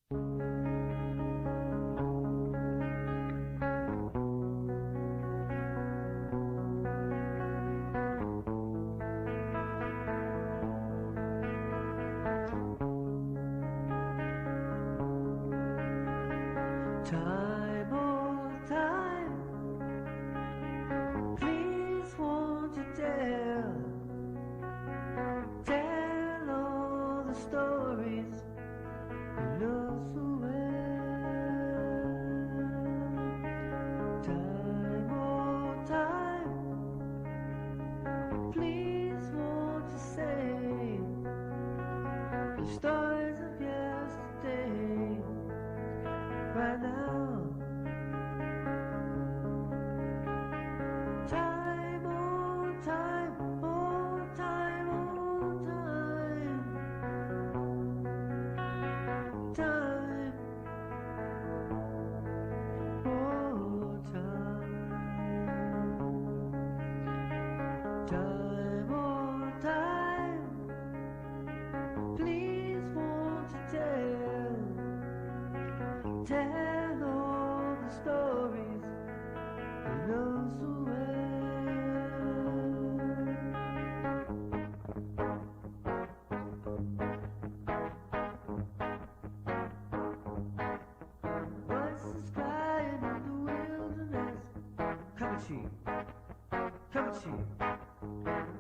Time, oh time, please won't you tell all the stories you know so well. Time, oh time, please won't you say the stories of yesterday right now. Time, oh time, oh time, oh time. Time, oh time. Time, oh time, please won't you tell all the stories you know so Voices crying in the wilderness. Come and see, come and see.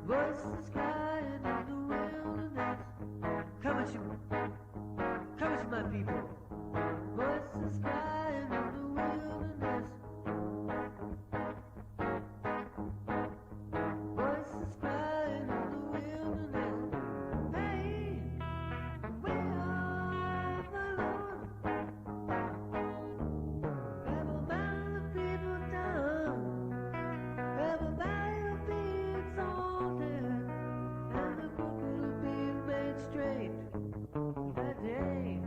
Voices crying in the wilderness. Come and see, my people. Voices crying in the wilderness. Voices crying in the wilderness. Hey, we are the Lord. Everybody the people down. Everybody will be exalted. And the crooked will be made straight. That day.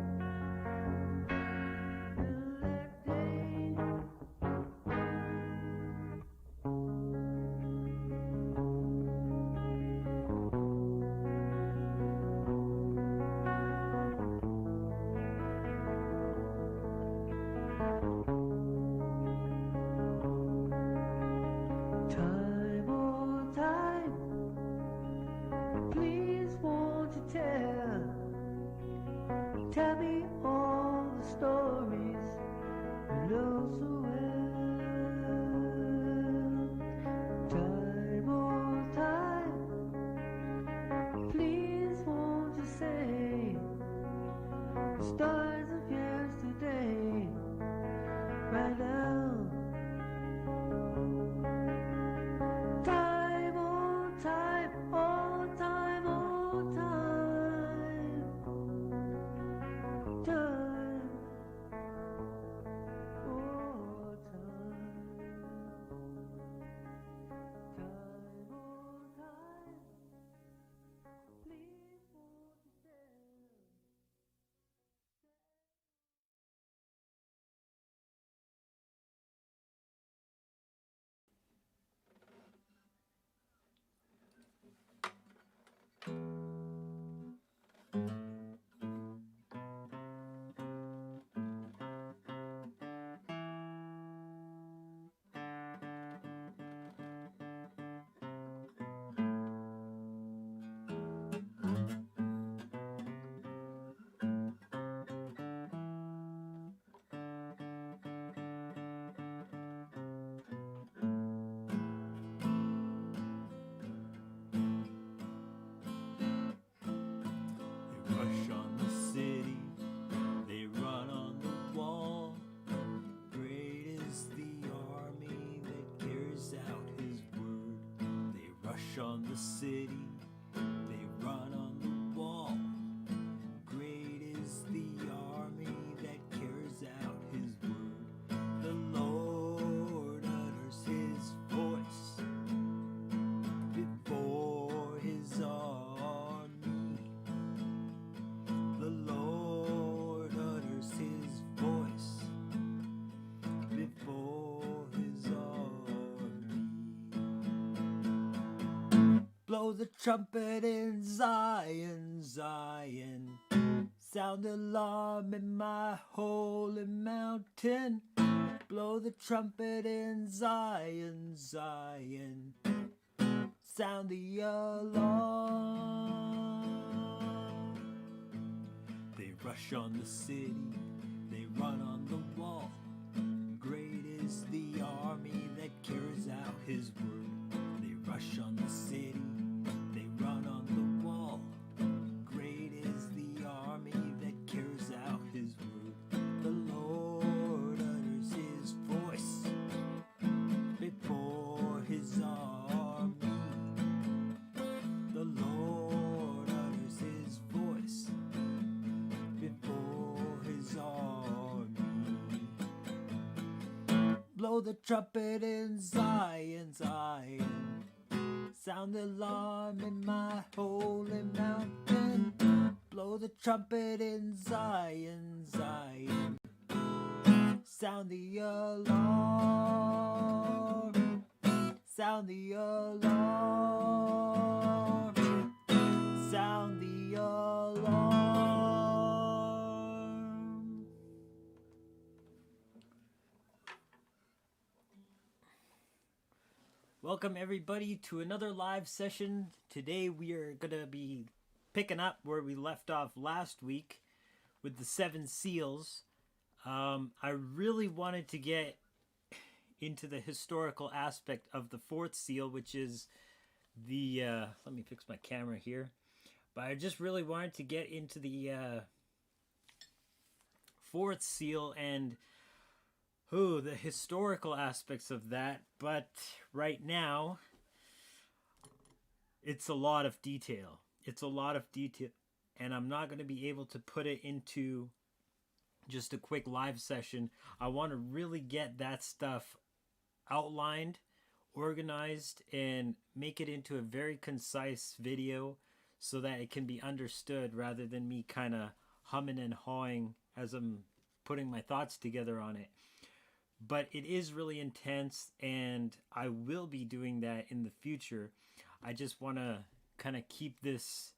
Time, oh time, please won't you tell me all the stories you know so well. Time, oh time, please won't you say the stars of yesterday right now. Time, oh time, oh time, oh time. Time, oh time. Time, oh time, please won't you on the city, they run on the wall. Great is the army that carries out his word. The Lord utters his voice before his army. The Lord utters his voice before his army. Blow the trumpet in Zion, Zion. Sound the alarm in my holy mountain. Blow the trumpet in Zion, Zion. Sound the alarm. They rush on the city, they run on the wall. Great is the army that carries out his word. They rush on the city, they run on the wall. Great is the army that carries out his word. The Lord utters his voice before his army. The Lord utters his voice before his army. Blow the trumpet in Zion, Zion. Sound the alarm in my holy mountain. Blow the trumpet in Zion, Zion. Sound the alarm. Sound the alarm. Sound the alarm. Welcome everybody to another live session. Today we are going to be picking up where we left off last week with the 7 seals. I really wanted to get into the historical aspect of the 4th seal, which is the, let me fix my camera here. But I just really wanted to get into the 4th seal and the historical aspects of that. But right now, it's a lot of detail. It's a lot of detail. And I'm not going to be able to put it into just a quick live session. I want to really get that stuff outlined, organized, and make it into a very concise video so that it can be understood rather than me kind of humming and hawing as I'm putting my thoughts together on it. But it is really intense, and I will be doing that in the future. I just want to kind of keep this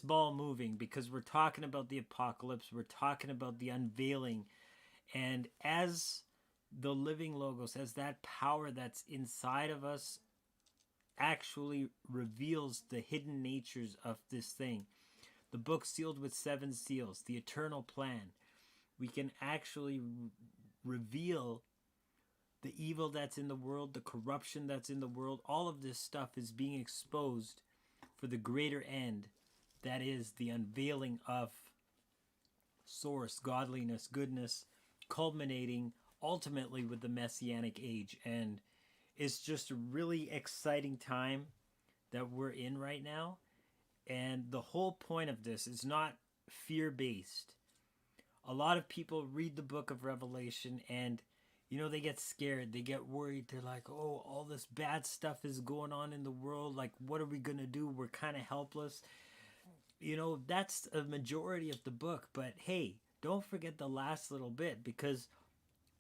ball moving because we're talking about the apocalypse. We're talking about the unveiling. And as the living logos, as that power that's inside of us actually reveals the hidden natures of this thing, the book sealed with 7 seals, the eternal plan, we can actually reveal the evil that's in the world, the corruption that's in the world. All of this stuff is being exposed for the greater end. That is the unveiling of source, godliness, goodness, culminating ultimately with the Messianic age. And it's just a really exciting time that we're in right now. And the whole point of this is not fear-based. A lot of people read the book of Revelation and, they get scared. They get worried. They're like, oh, all this bad stuff is going on in the world. Like, what are we going to do? We're kind of helpless. That's a majority of the book. But hey, don't forget the last little bit, because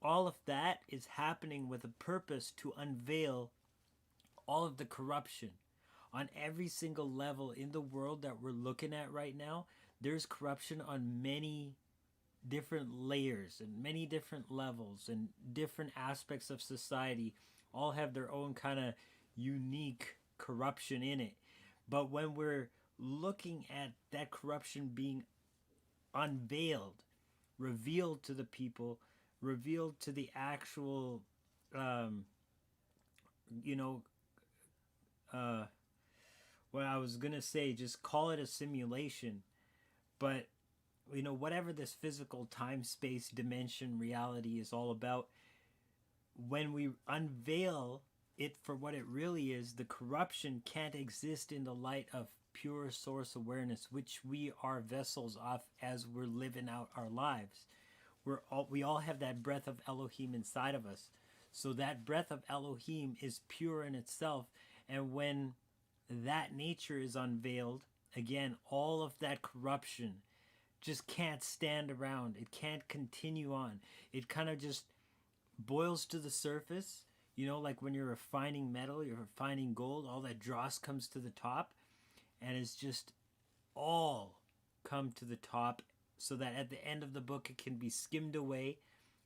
all of that is happening with a purpose to unveil all of the corruption on every single level in the world that we're looking at right now. There's corruption on many different layers and many different levels, and different aspects of society all have their own kind of unique corruption in it. But when we're looking at that corruption being unveiled, revealed to the people, revealed to the actual what I was gonna say, just call it a simulation, but whatever this physical time, space, dimension, reality is all about, when we unveil it for what it really is, the corruption can't exist in the light of pure source awareness, which we are vessels of as we're living out our lives. We all have that breath of Elohim inside of us. So that breath of Elohim is pure in itself. And when that nature is unveiled, again, all of that corruption just can't stand around. It can't continue on. It kind of just boils to the surface. Like when you're refining metal, you're refining gold, all that dross comes to the top, and it's just all come to the top so that at the end of the book it can be skimmed away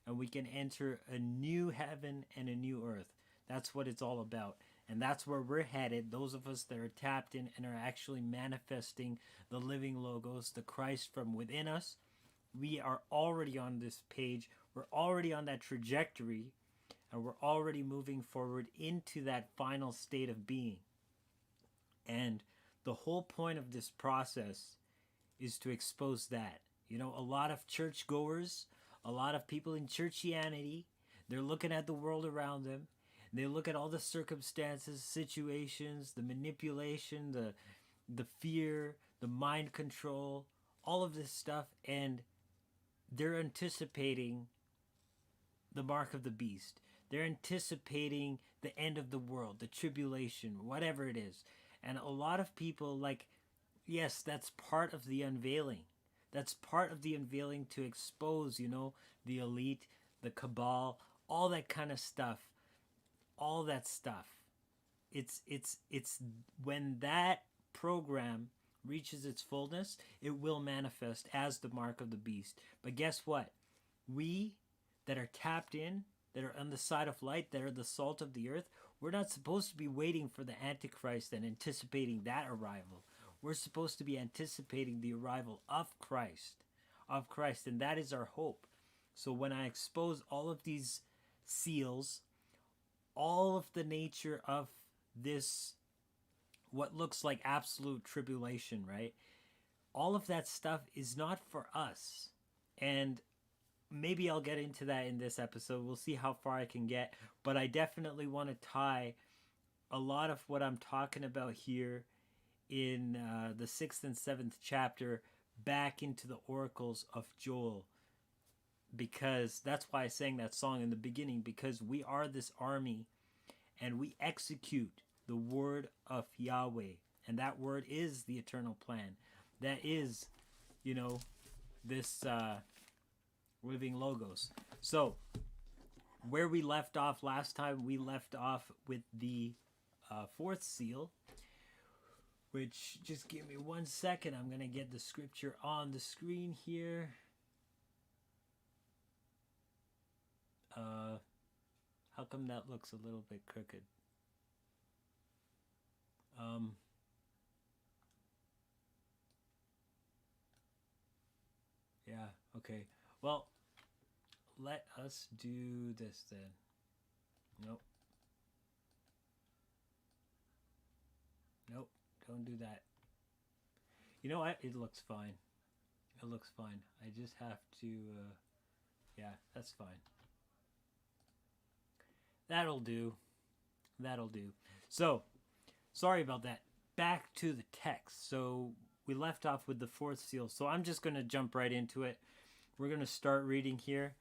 and we can enter a new heaven and a new earth. That's what it's all about. And that's where we're headed, those of us that are tapped in and are actually manifesting the living logos, the Christ from within us. We are already on this page. We're already on that trajectory, and we're already moving forward into that final state of being. And the whole point of this process is to expose that. You know, a lot of churchgoers, a lot of people in churchianity, they're looking at the world around them. They look at all the circumstances, situations, the manipulation, the fear, the mind control, all of this stuff, and they're anticipating the mark of the beast. They're anticipating the end of the world, the tribulation, whatever it is. And a lot of people, like, yes, that's part of the unveiling. That's part of the unveiling to expose, you know, the elite, the cabal, all that kind of stuff. All that stuff. It's when that program reaches its fullness, it will manifest as the mark of the beast. But guess what? We that are tapped in, that are on the side of light, that are the salt of the earth, we're not supposed to be waiting for the Antichrist and anticipating that arrival. We're supposed to be anticipating the arrival of Christ, and that is our hope. So when I expose all of these seals, all of the nature of this, what looks like absolute tribulation, right? All of that stuff is not for us. And maybe I'll get into that in this episode. We'll see how far I can get. But I definitely want to tie a lot of what I'm talking about here in the 6th and 7th chapter back into the oracles of Joel. Because that's why I sang that song in the beginning, because we are this army and we execute the word of Yahweh. And that word is the eternal plan. That is, you know, this living logos. So, where we left off last time, we left off with the 4th seal, which, just give me 1 second. I'm going to get the scripture on the screen here. How come that looks a little bit crooked? Yeah, okay. Well, let us do this then. Nope. Nope, don't do that. You know what? It looks fine. It looks fine. I just have to, yeah, that's fine. That'll do. That'll do. So, sorry about that. Back to the text. So, we left off with the 4th seal. So, I'm just going to jump right into it. We're going to start reading here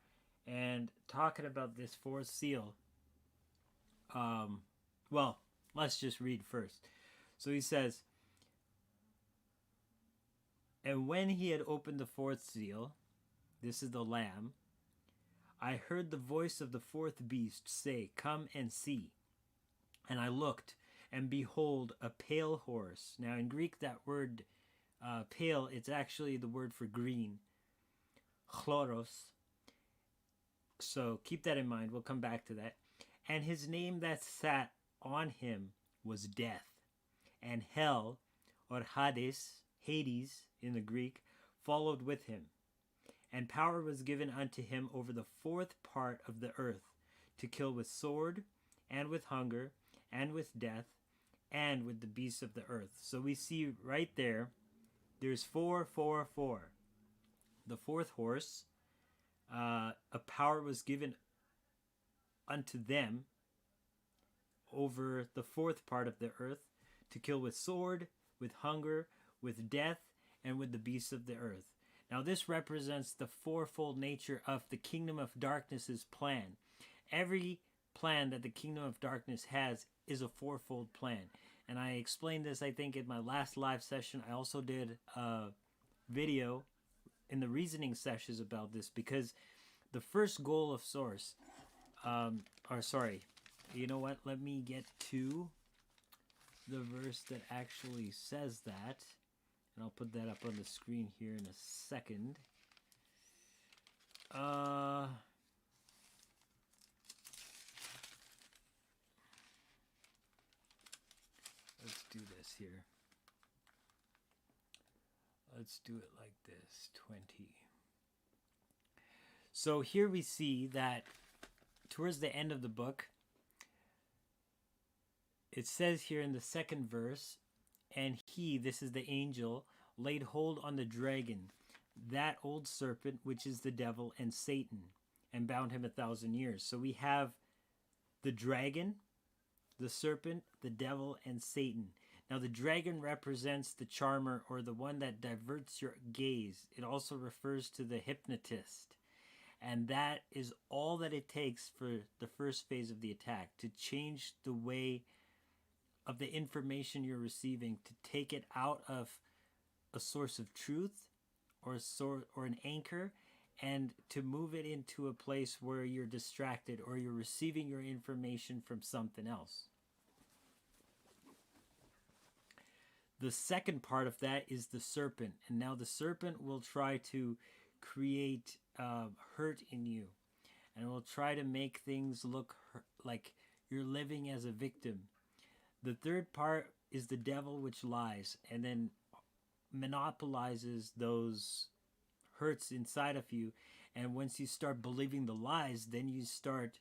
and talking about this 4th seal. Well, let's just read first. So, he says, "And when he had opened the 4th seal," this is the Lamb, "I heard the voice of the 4th beast say, 'Come and see.' And I looked, and behold, a pale horse." Now in Greek, that word pale, it's actually the word for green. Chloros. So keep that in mind. We'll come back to that. "And his name that sat on him was Death. And hell, or Hades in the Greek, followed with him. And power was given unto him over the 4th part of the earth, to kill with sword, and with hunger, and with death, and with the beasts of the earth." So we see right there, there's 4, 4, 4. The 4th horse, a power was given unto them over the 4th part of the earth, to kill with sword, with hunger, with death, and with the beasts of the earth. Now this represents the fourfold nature of the kingdom of darkness's plan. Every plan that the kingdom of darkness has is a fourfold plan. And I explained this, I think, in my last live session. I also did a video in the reasoning sessions about this, because the first goal of Source, you know what? Let me get to the verse that actually says that. And I'll put that up on the screen here in a second. Let's do this here. Let's do it like this, 20. So here we see that towards the end of the book, it says here in the second verse, and he, this is the angel, laid hold on the dragon, that old serpent, which is the devil and Satan, and bound him 1,000 years. So we have the dragon, the serpent, the devil, and Satan. Now the dragon represents the charmer, or the one that diverts your gaze. It also refers to the hypnotist. And that is all that it takes for the first phase of the attack, to change the way of the information you're receiving, to take it out of a source of truth or an anchor, and to move it into a place where you're distracted or you're receiving your information from something else. The second part of that is the serpent. And now the serpent will try to create hurt in you. And it will try to make things look like you're living as a victim. The third part is the devil, which lies and then monopolizes those hurts inside of you. And once you start believing the lies, then you start,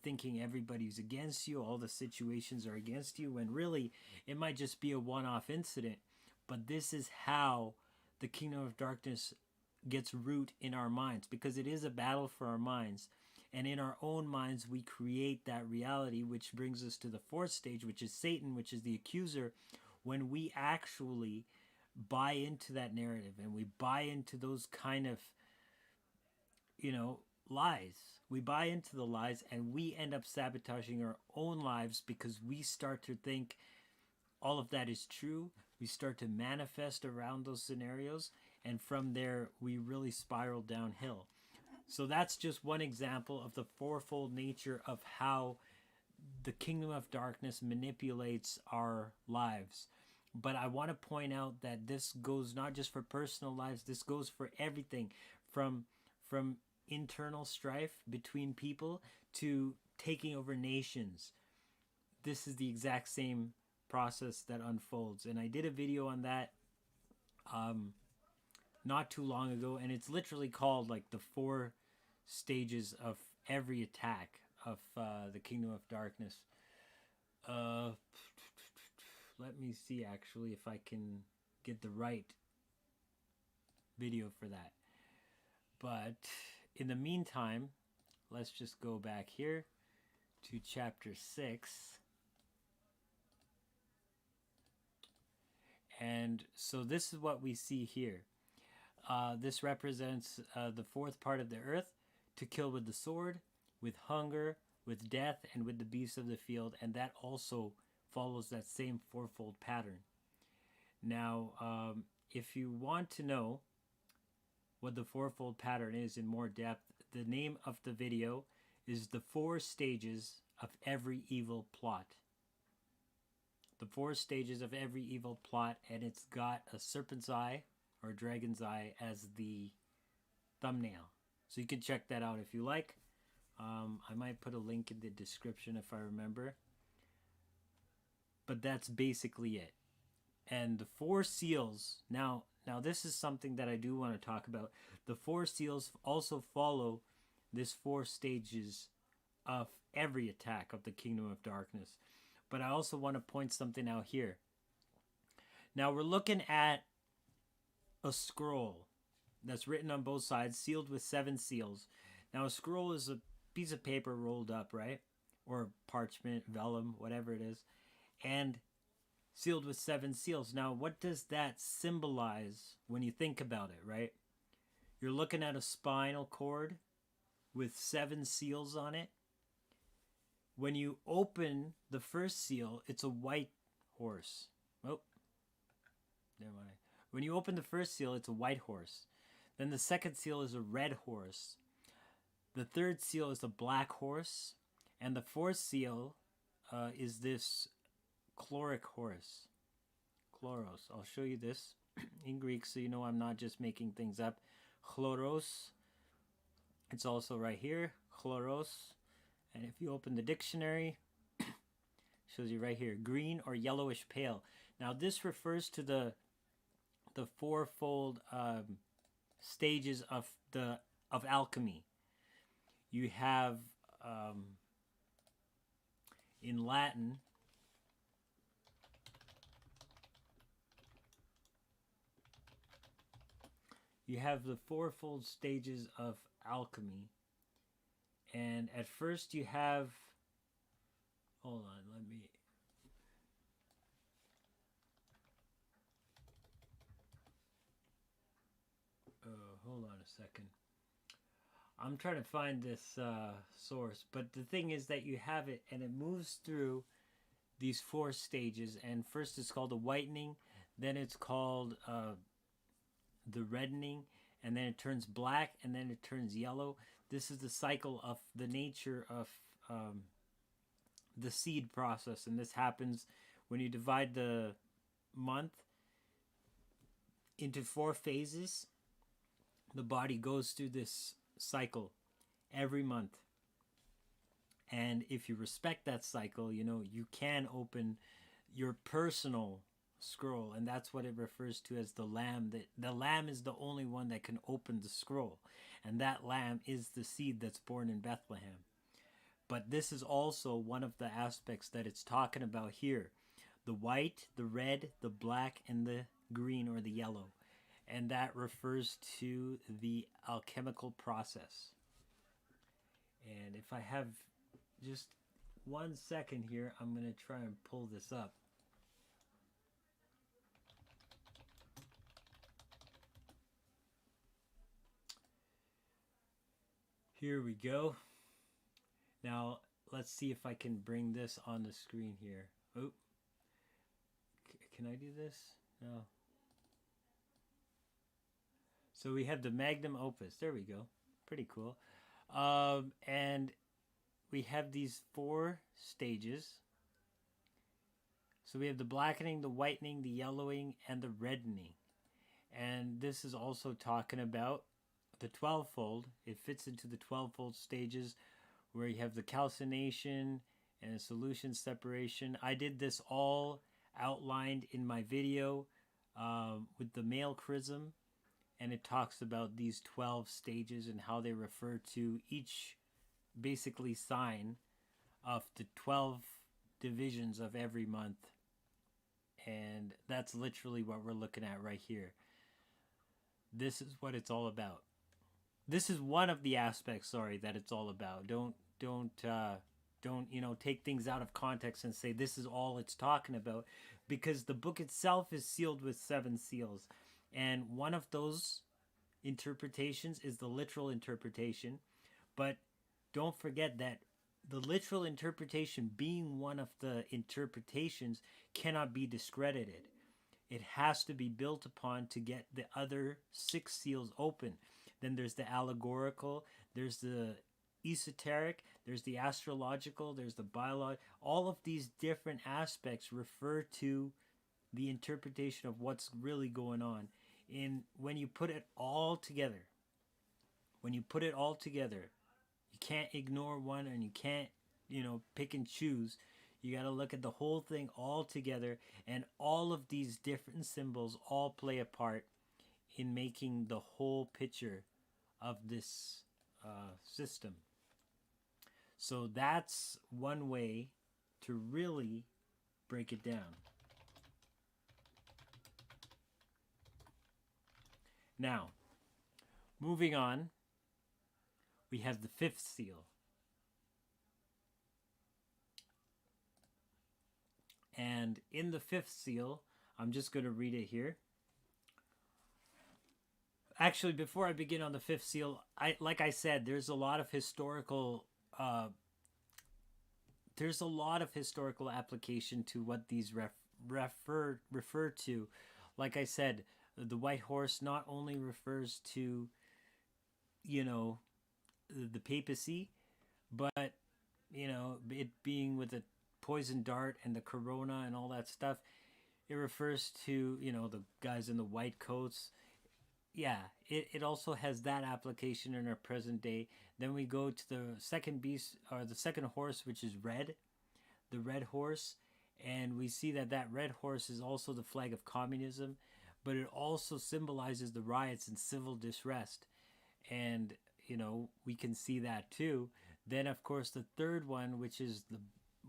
thinking everybody's against you, all the situations are against you, when really it might just be a one-off incident. But this is how the kingdom of darkness gets root in our minds, because it is a battle for our minds. And in our own minds, we create that reality, which brings us to the fourth stage, which is Satan, which is the accuser, when we actually buy into that narrative and we buy into those kind of, lies. We buy into the lies and we end up sabotaging our own lives because we start to think all of that is true. We start to manifest around those scenarios, and from there we really spiral downhill. So that's just one example of the fourfold nature of how the kingdom of darkness manipulates our lives. But I want to point out that this goes not just for personal lives, this goes for everything, from internal strife between people to taking over nations. This is the exact same process that unfolds. And I did a video on that not too long ago, and it's literally called like the 4 stages of every attack of the kingdom of darkness. Let me see actually if I can get the right video for that. But in the meantime, let's just go back here to chapter 6. And so this is what we see here. This represents the fourth part of the earth, to kill with the sword, with hunger, with death, and with the beasts of the field. And that also follows that same fourfold pattern. Now, if you want to know what the fourfold pattern is in more depth, the name of the video is The 4 Stages of Every Evil Plot. The 4 stages of every evil plot, and it's got a serpent's eye or a dragon's eye as the thumbnail. So you can check that out if you like. I might put a link in the description if I remember. But that's basically it. And the 4 seals, now this is something that I do want to talk about. The 4 seals also follow this 4 stages of every attack of the kingdom of darkness. But I also want to point something out here. Now we're looking at a scroll that's written on both sides, sealed with 7 seals. Now a scroll is a piece of paper rolled up, right? Or parchment, vellum, whatever it is. And sealed with 7 seals. Now what does that symbolize when you think about it, right? You're looking at a spinal cord with 7 seals on it. When you open the first seal, it's a white horse. Oh, never mind. When you open the first seal, it's a white horse. Then the second seal is a red horse. The third seal is a black horse. And the fourth seal is this chloric horse. Chloros. I'll show you this in Greek so you know I'm not just making things up. Chloros It's also right here, chloros. And if you open the dictionary, shows you right here, green or yellowish pale. Now this refers to the fourfold stages of alchemy. You have in Latin, you have the fourfold stages of alchemy. And at first you have, hold on, let me, hold on a second. I'm trying to find this source, but the thing is that you have it and it moves through these 4 stages. And first it's called the whitening, then it's called the reddening, and then it turns black, and then it turns yellow. This is the cycle of the nature of the seed process, and this happens when you divide the month into 4 phases. The body goes through this cycle every month, and if you respect that cycle, you can open your personal scroll, and that's what it refers to as the lamb. That the lamb is the only one that can open the scroll, and that lamb is the seed that's born in Bethlehem. But this is also one of the aspects that it's talking about here: the white, the red, the black, and the green or the yellow. And that refers to the alchemical process. And if I have just 1 second here, I'm going to try and pull this up. Here we go. Now, let's see if I can bring this on the screen here. Oh, can I do this? No. So we have the magnum opus. There we go. Pretty cool. And we have these 4 stages. So we have the blackening, the whitening, the yellowing, and the reddening. And this is also talking about the 12-fold. It fits into the 12-fold stages where you have the calcination and solution separation. I did this all outlined in my video with the male chrism. And it talks about these 12 stages and how they refer to each basically sign of the 12 divisions of every month. And that's literally what we're looking at right here. This is what it's all about. This is one of the aspects, that it's all about. Don't take things out of context and say this is all it's talking about, because the book itself is sealed with 7 seals. And one of those interpretations is the literal interpretation. But don't forget that the literal interpretation, being one of the interpretations, cannot be discredited. It has to be built upon to get the other 6 seals open. Then there's the allegorical, there's the esoteric, there's the astrological, there's the biological. All of these different aspects refer to the interpretation of what's really going on. When you put it all together, you can't ignore one, and you can't, pick and choose. You got to look at the whole thing all together, and all of these different symbols all play a part in making the whole picture of this system. So that's one way to really break it down. Now, moving on, we have the 5th seal. And in the 5th seal, I'm just going to read it here. Actually, before I begin on the 5th seal, like I said, there's a lot of historical application to what these refer to. Like I said, the white horse not only refers to, the papacy, but, it being with a poison dart and the corona and all that stuff. It refers to, the guys in the white coats. yeah, it also has that application in our present day. Then we go to the second beast, or the second horse, which is red, the red horse, and we see that that red horse is also the flag of communism, but it also symbolizes the riots and civil disrest. And we can see that too. Then of course the third one, which is the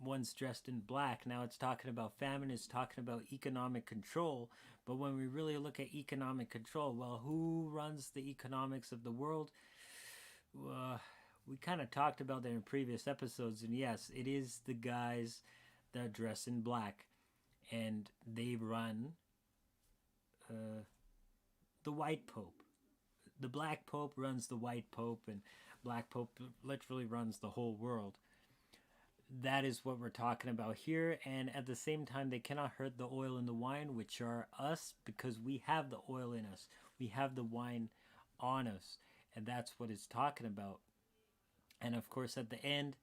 ones dressed in black, now it's talking about famine, it's talking about economic control. But when we really look at economic control, well, who runs the economics of the world? We kind of talked about that in previous episodes, and yes, it is the guys that dress in black, and they run the white pope. The black pope runs the white pope, and black pope literally runs the whole world. That is what we're talking about here. And at the same time, they cannot hurt the oil and the wine, which are us, because we have the oil in us, we have the wine on us, and that's what it's talking about. And of course, at the end,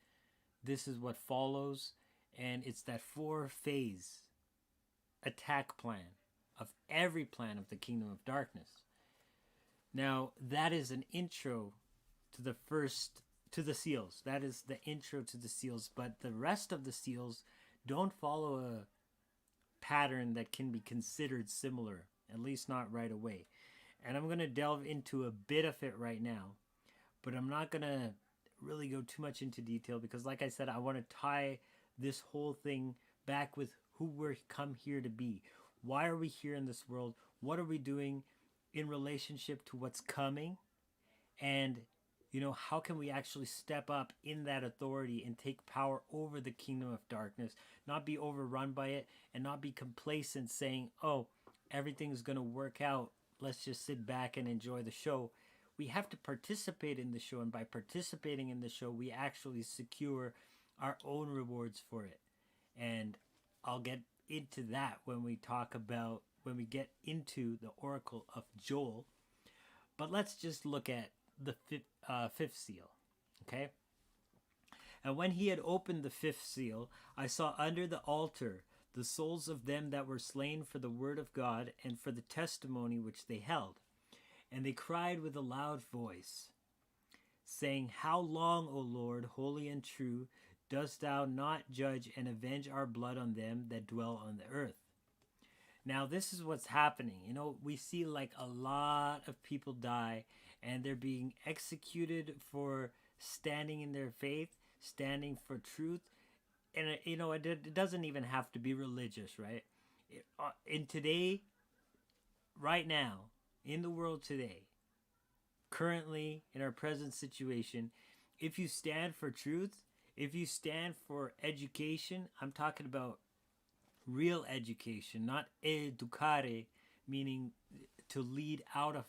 this is what follows, and it's that 4-phase attack plan of every plan of the kingdom of darkness. Now, that is an intro to the seals. That is the intro to the seals, but the rest of the seals don't follow a pattern that can be considered similar, at least not right away. And I'm going to delve into a bit of it right now, but I'm not going to really go too much into detail because, like I said, I want to tie this whole thing back with who we're come here to be. Why are we here in this world? What are we doing in relationship to what's coming? And how can we actually step up in that authority and take power over the kingdom of darkness, not be overrun by it, and not be complacent saying, oh, everything's going to work out, let's just sit back and enjoy the show. We have to participate in the show, and by participating in the show, we actually secure our own rewards for it. And I'll get into that when we get into the Oracle of Joel. But let's just look at the fifth seal, okay? And when he had opened the fifth seal, I saw under the altar the souls of them that were slain for the word of God and for the testimony which they held. And they cried with a loud voice, saying, How long, O Lord, holy and true, dost thou not judge and avenge our blood on them that dwell on the earth? Now, this is what's happening. We see like a lot of people die, and they're being executed for standing in their faith, standing for truth. And, it doesn't even have to be religious, right? In today, right now, in the world today, currently in our present situation, if you stand for truth, if you stand for education, I'm talking about real education, not educare, meaning to lead out of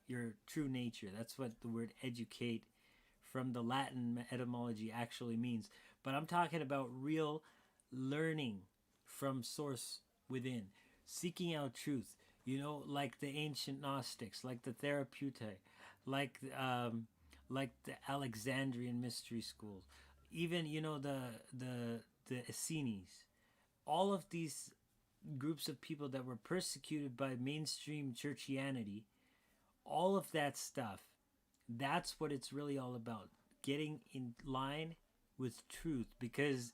your true nature. That's what the word educate from the Latin etymology actually means. But I'm talking about real learning from source within, seeking out truth, like the ancient Gnostics, like the Therapeutae, like the Alexandrian mystery schools, even the Essenes. All of these groups of people that were persecuted by mainstream churchianity, all of that stuff, that's what it's really all about. Getting in line with truth, because,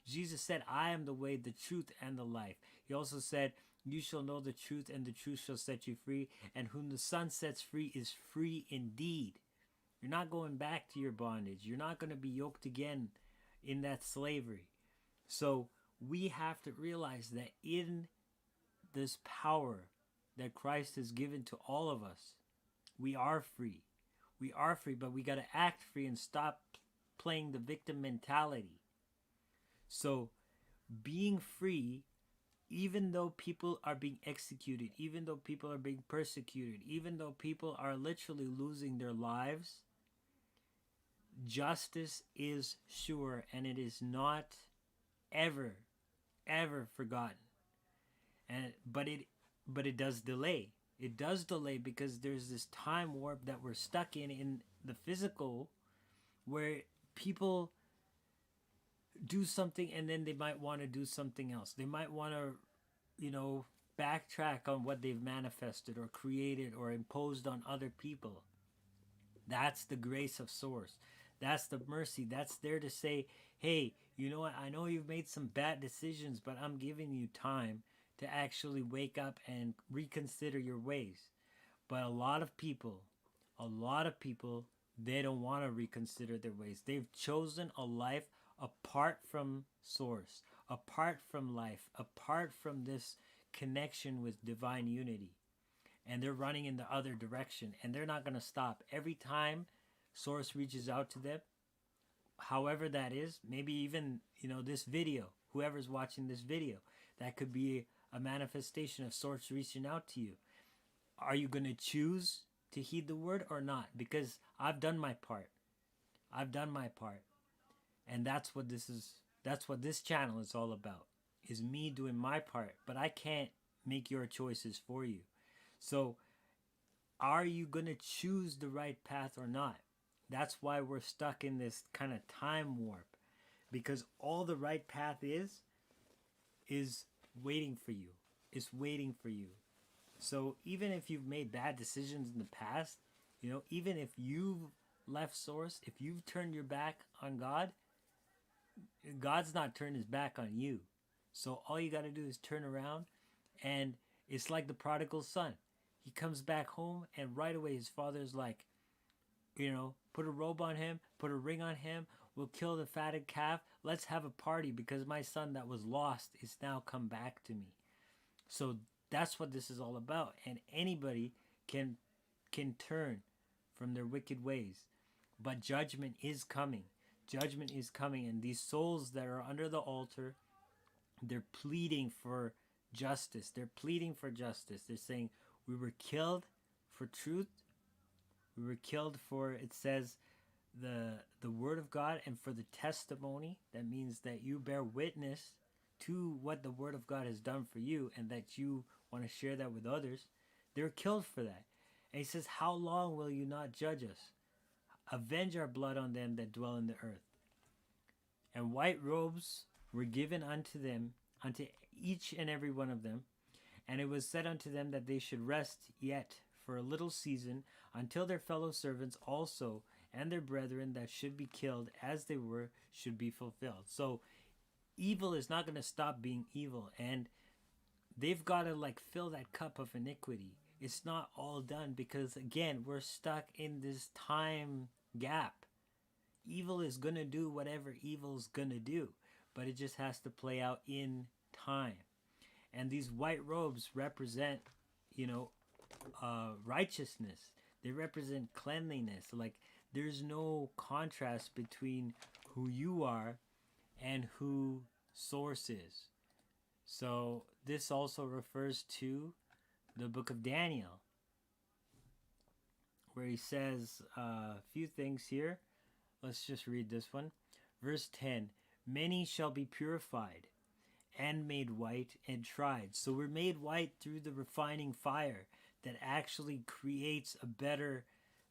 Jesus said, I am the way, the truth, and the life. He also said, you shall know the truth, and the truth shall set you free, and whom the Son sets free is free indeed. You're not going back to your bondage. You're not going to be yoked again in that slavery. So we have to realize that in this power that Christ has given to all of us, we are free. We are free, but we got to act free and stop playing the victim mentality. So being free, even though people are being executed, even though people are being persecuted, even though people are literally losing their lives, justice is sure, and it is not ever forgotten. But it does delay. It does delay because there's this time warp that we're stuck in the physical, where people do something and then they might want to do something else. They might want to, backtrack on what they've manifested or created or imposed on other people. That's the grace of source. That's the mercy. That's there to say, hey, you know what? I know you've made some bad decisions, but I'm giving you time to actually wake up and reconsider your ways. But a lot of people, they don't want to reconsider their ways. They've chosen a life apart from source, apart from life, apart from this connection with divine unity. And they're running in the other direction, and they're not going to stop. Every time source reaches out to them, however that is, maybe even, this video, whoever's watching this video, that could be a manifestation of source reaching out to you. Are you going to choose to heed the word or not? Because I've done my part. And that's what this channel is all about, is me doing my part. But I can't make your choices for you. So are you going to choose the right path or not? That's why we're stuck in this kind of time warp. Because all the right path is waiting for you. It's waiting for you. So even if you've made bad decisions in the past, even if you've left source, if you've turned your back on God, God's not turned his back on you. So all you got to do is turn around, and it's like the prodigal son. He comes back home, and right away his father's like, put a robe on him, put a ring on him, we'll kill the fatted calf, let's have a party because my son that was lost is now come back to me. So that's what this is all about. And anybody can turn from their wicked ways. But judgment is coming. Judgment is coming. And these souls that are under the altar, they're pleading for justice. They're pleading for justice. They're saying, we were killed for truth. We were killed for, it says, the word of God, and for the testimony. That means that you bear witness to what the word of God has done for you, and that you want to share that with others. They're killed for that. And he says, how long will you not judge us? Avenge our blood on them that dwell in the earth. And white robes were given unto them, unto each and every one of them. And it was said unto them that they should rest yet for a little season, until their fellow servants also and their brethren that should be killed as they were should be fulfilled. So evil is not going to stop being evil, and they've got to fill that cup of iniquity. It's not all done, because again, we're stuck in this time gap. Evil is going to do whatever evil's going to do, but it just has to play out in time. And these white robes represent, righteousness. They represent cleanliness. There's no contrast between who you are and who source is. So this also refers to the book of Daniel, where he says a few things here. Let's just read this one. Verse 10, many shall be purified and made white and tried. So we're made white through the refining fire that actually creates a better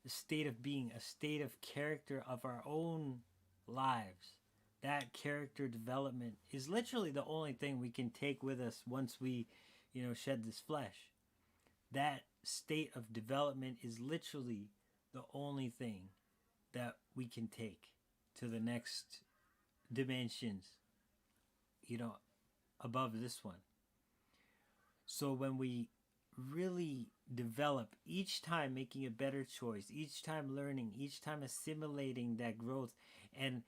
state of being, a state of character of our own lives. That character development is literally the only thing we can take with us once we, shed this flesh. That state of development is literally the only thing that we can take to the next dimensions, above this one. So when we really develop, each time making a better choice, each time learning, each time assimilating that growth, and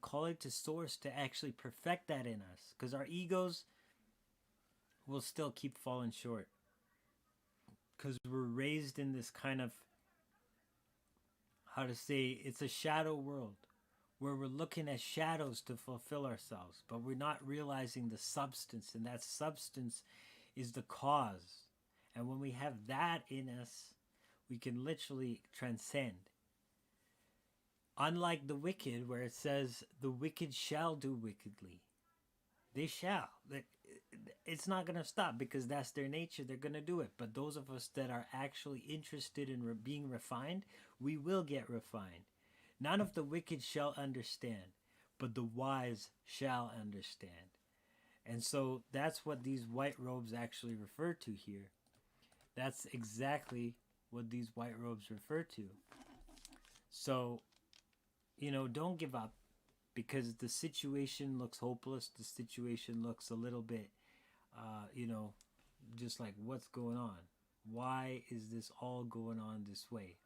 call it to source to actually perfect that in us, because our egos will still keep falling short, because we're raised in this kind of, it's a shadow world where we're looking at shadows to fulfill ourselves, but we're not realizing the substance, and that substance is the cause. And when we have that in us, we can literally transcend. Unlike the wicked, where it says, the wicked shall do wickedly. They shall. It's not going to stop, because that's their nature. They're going to do it. But those of us that are actually interested in being refined, we will get refined. None of the wicked shall understand, but the wise shall understand. And so that's what these white robes actually refer to here. That's exactly what these white robes refer to. So, don't give up, because the situation looks hopeless. The situation looks a little bit, just like, what's going on? Why is this all going on this way?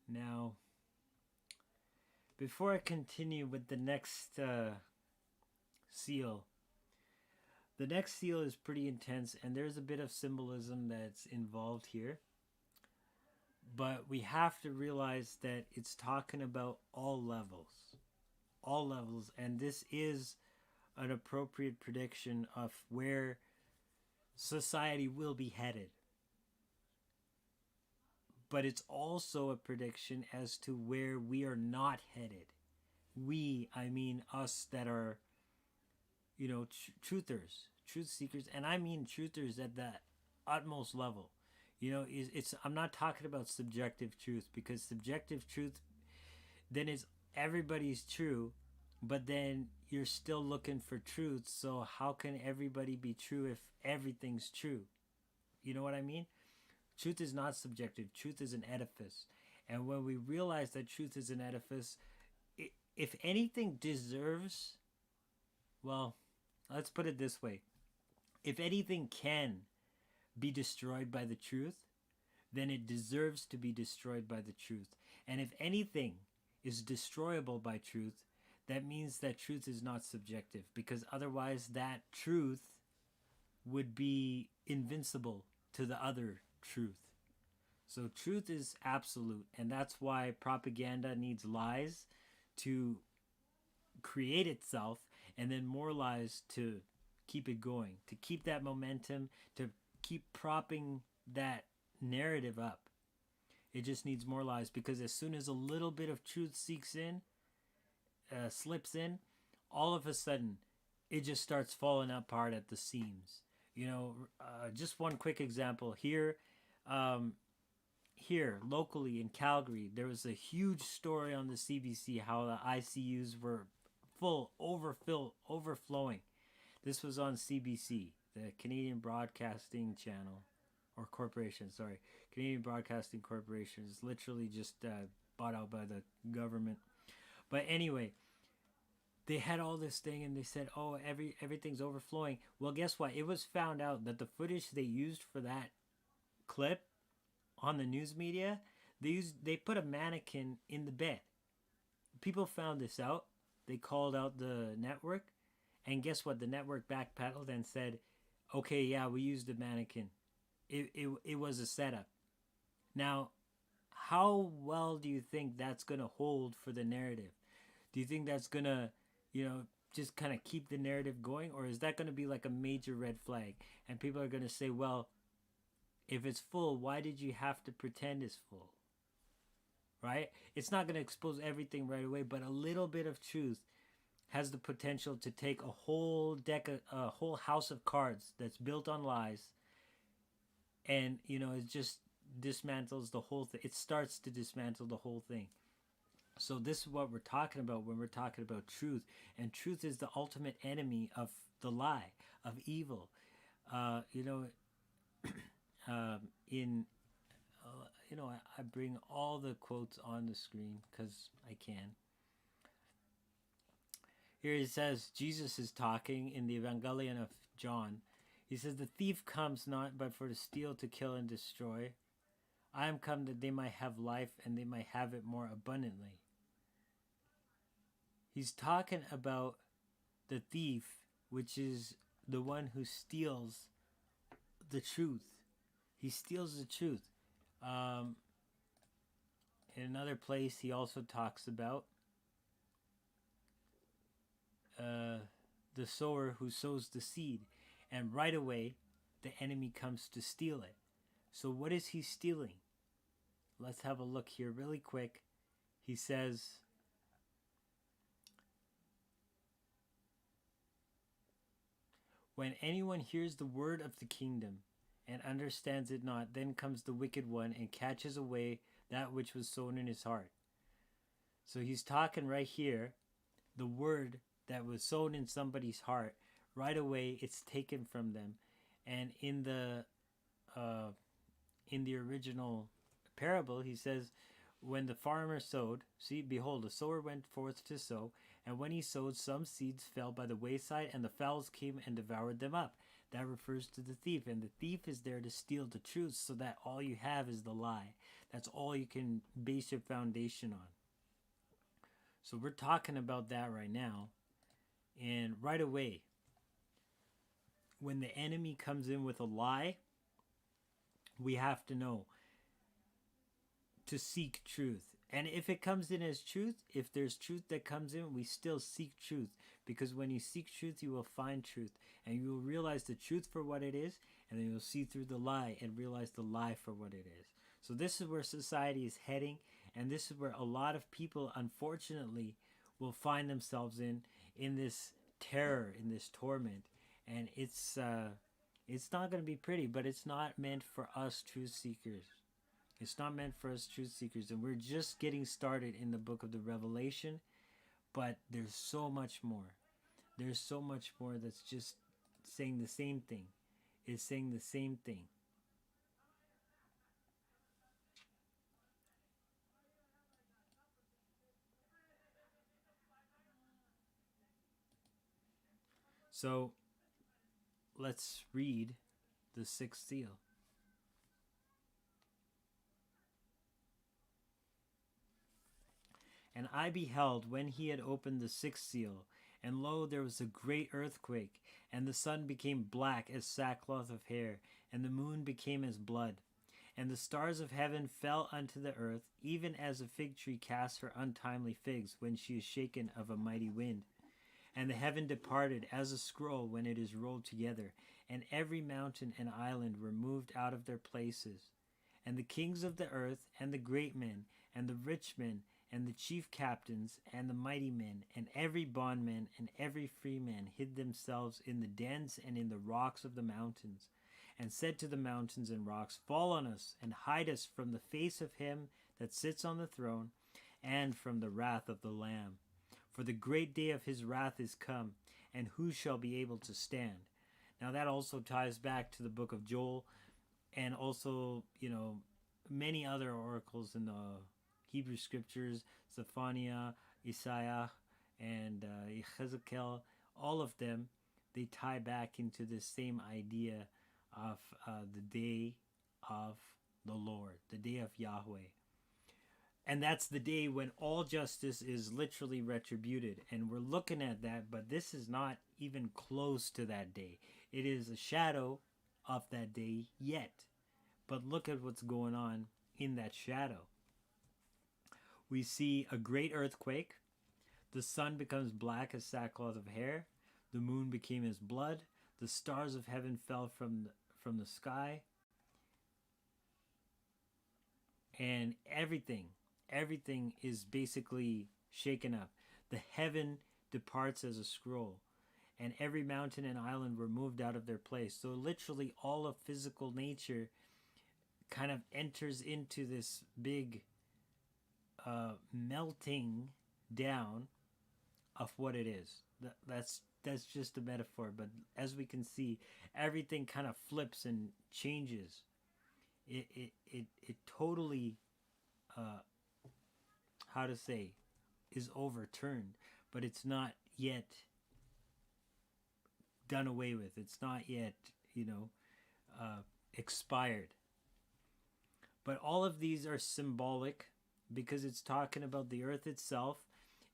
Now, before I continue with the next seal, the next seal is pretty intense, and there's a bit of symbolism that's involved here. But we have to realize that it's talking about all levels, and this is an appropriate prediction of where society will be headed. But it's also a prediction as to where we are not headed. We, I mean us that are, truthers, truth seekers, and I mean truthers at the utmost level. I'm not talking about subjective truth, because subjective truth then is everybody's true, but then you're still looking for truth. So how can everybody be true if everything's true? You know what I mean? Truth is not subjective. Truth is an edifice. And when we realize that truth is an edifice, if anything deserves, well, let's put it this way. If anything can be destroyed by the truth, then it deserves to be destroyed by the truth. And if anything is destroyable by truth, that means that truth is not subjective, because otherwise that truth would be invincible to the other truth. So truth is absolute, and that's why propaganda needs lies to create itself, and then more lies to keep it going, to keep that momentum, to keep propping that narrative up. It just needs more lies, because as soon as a little bit of truth slips in, all of a sudden it just starts falling apart at the seams. Just one quick example here. Here locally in Calgary, there was a huge story on the CBC how the ICUs were full, overflowing. This was on CBC, the Canadian Broadcasting Channel, or Corporation, sorry. Canadian Broadcasting Corporation is literally just bought out by the government. But anyway, they had all this thing, and they said, oh, everything's overflowing. Well, guess what? It was found out that the footage they used for that clip on the news media, they put a mannequin in the bed. People found this out. They called out the network, and guess what? The network backpedaled and said, okay, yeah, we used a mannequin. It was a setup. Now, how well do you think that's going to hold for the narrative? Do you think that's going to, just kind of keep the narrative going? Or is that going to be like a major red flag? And people are going to say, well, if it's full, why did you have to pretend it's full? Right? It's not going to expose everything right away, but a little bit of truth has the potential to take a whole house of cards that's built on lies, and it just dismantles the whole thing. It starts to dismantle the whole thing. So this is what we're talking about when we're talking about truth, and truth is the ultimate enemy of the lie, of evil. I bring all the quotes on the screen because I can. Here it says, Jesus is talking in the Evangelion of John. He says, the thief comes not but for to steal, to kill, and destroy. I am come that they might have life, and they might have it more abundantly. He's talking about the thief, which is the one who steals the truth. He steals the truth. In another place, he also talks about the sower who sows the seed, and right away the enemy comes to steal it. So what is he stealing? Let's have a look here really quick. He says, when anyone hears the word of the kingdom and understands it not, then comes the wicked one and catches away that which was sown in his heart. So he's talking right here, the word that was sown in somebody's heart, right away it's taken from them. And in the original parable, he says, when the farmer sowed, see, behold, the sower went forth to sow, and when he sowed, some seeds fell by the wayside, and the fowls came and devoured them up. That refers to the thief, and the thief is there to steal the truth, so that all you have is the lie. That's all you can base your foundation on. So we're talking about that right now, and right away, when the enemy comes in with a lie, we have to know to seek truth. And if it comes in as truth, if there's truth that comes in, we still seek truth. Because when you seek truth, you will find truth. And you will realize the truth for what it is. And then you'll see through the lie and realize the lie for what it is. So this is where society is heading. And this is where a lot of people, unfortunately, will find themselves in this terror, in this torment. And it's not going to be pretty, but it's not meant for us truth seekers. It's not meant for us truth seekers. And we're just getting started in the book of the Revelation. But there's so much more. There's so much more that's just saying the same thing. It's saying the same thing. So let's read the sixth seal. And I beheld when he had opened the sixth seal, and lo, there was a great earthquake, and the sun became black as sackcloth of hair, and the moon became as blood. And the stars of heaven fell unto the earth, even as a fig tree casts her untimely figs when she is shaken of a mighty wind. And the heaven departed as a scroll when it is rolled together, and every mountain and island were moved out of their places. And the kings of the earth, and the great men, and the rich men, and the chief captains, and the mighty men, and every bondman, and every free man hid themselves in the dens and in the rocks of the mountains, and said to the mountains and rocks, fall on us, and hide us from the face of him that sits on the throne, and from the wrath of the Lamb. For the great day of his wrath is come, and who shall be able to stand? Now that also ties back to the book of Joel, and also, many other oracles in the Hebrew scriptures, Zafunia, Isaiah, and Ezekiel, all of them, they tie back into the same idea of the day of the Lord, the day of Yahweh. And that's the day when all justice is literally retributed. And we're looking at that, but this is not even close to that day. It is a shadow of that day yet. But look at what's going on in that shadow. We see a great earthquake. The sun becomes black as sackcloth of hair. The moon became as blood. The stars of heaven fell from the sky. And everything is basically shaken up. The heaven departs as a scroll. And every mountain and island were moved out of their place. So literally all of physical nature kind of enters into this big melting down of what it is. That's just a metaphor, but as we can see, everything kind of flips and changes. It totally is overturned, but it's not yet done away with. It's not yet expired. But all of these are symbolic, because it's talking about the earth itself.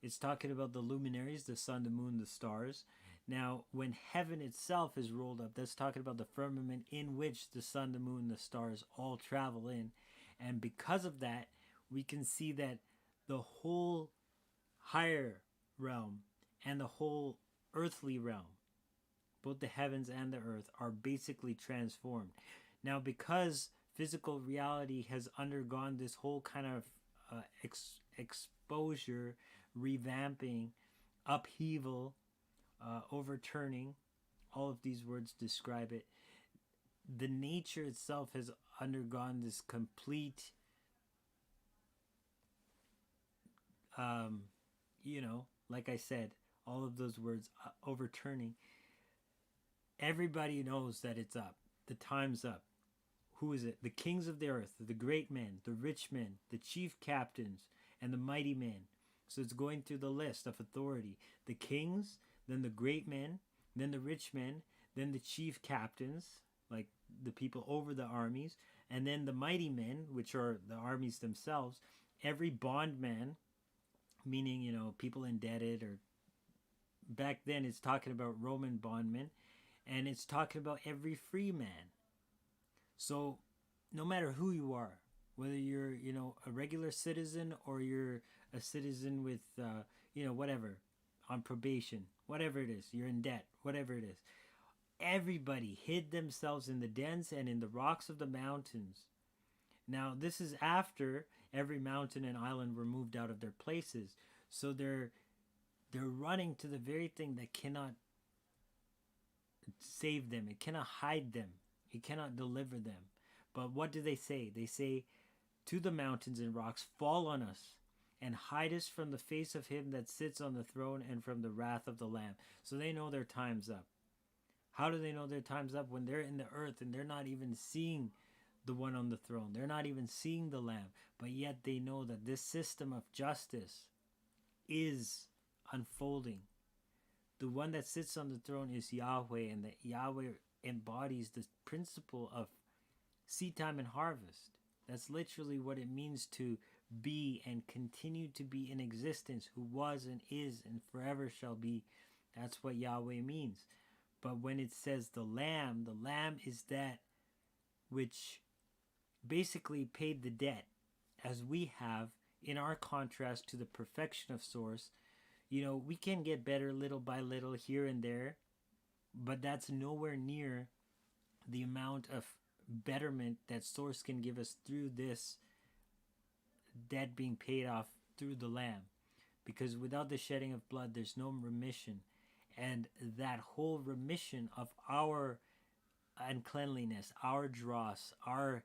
It's talking about the luminaries, the sun, the moon, the stars. Now, when heaven itself is rolled up, that's talking about the firmament in which the sun, the moon, the stars all travel in. And because of that, we can see that the whole higher realm and the whole earthly realm, both the heavens and the earth, are basically transformed. Now, because physical reality has undergone this whole kind of exposure, revamping, upheaval, overturning. All of these words describe it. The nature itself has undergone this complete, like I said, all of those words, overturning. Everybody knows that it's up. The time's up. Who is it? The kings of the earth, the great men, the rich men, the chief captains, and the mighty men. So it's going through the list of authority. The kings, then the great men, then the rich men, then the chief captains, like the people over the armies, and then the mighty men, which are the armies themselves. Every bondman, meaning, people indebted, or back then it's talking about Roman bondmen, and it's talking about every free man. So no matter who you are, whether you're, a regular citizen or you're a citizen with, whatever, on probation, whatever it is, you're in debt, whatever it is, everybody hid themselves in the dens and in the rocks of the mountains. Now, this is after every mountain and island were moved out of their places. So they're running to the very thing that cannot save them. It cannot hide them. It cannot deliver them. But what do they say? They say, to the mountains and rocks, fall on us and hide us from the face of him that sits on the throne and from the wrath of the Lamb. So they know their time's up. How do they know their time's up? When they're in the earth and they're not even seeing the one on the throne. They're not even seeing the Lamb. But yet they know that this system of justice is unfolding. The one that sits on the throne is Yahweh, and that Yahweh embodies the principle of seed time and harvest. That's literally what it means to be and continue to be in existence, who was and is and forever shall be. That's what Yahweh means. But when it says the Lamb is that which basically paid the debt, as we have, in our contrast to the perfection of Source. We can get better little by little here and there, but that's nowhere near the amount of betterment that Source can give us through this debt being paid off through the Lamb. Because without the shedding of blood, there's no remission. And that whole remission of our uncleanliness, our dross, our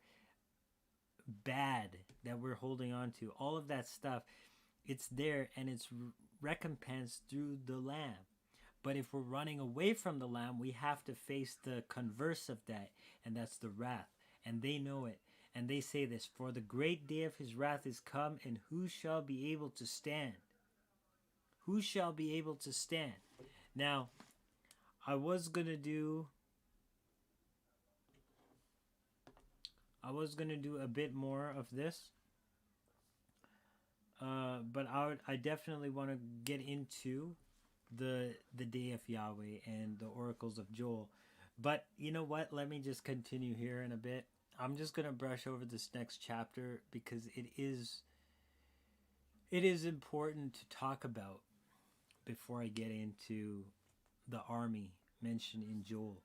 bad that we're holding on to, all of that stuff, it's there and it's recompensed through the Lamb. But if we're running away from the Lamb, we have to face the converse of that, and that's the wrath. And they know it. And they say this, for the great day of his wrath is come, and who shall be able to stand? Who shall be able to stand? Now, I was going to do a bit more of this. But I definitely want to get into the day of Yahweh and the oracles of Joel. But you know what? Let me just continue here in a bit. I'm just going to brush over this next chapter because it is important to talk about before I get into the army mentioned in Joel.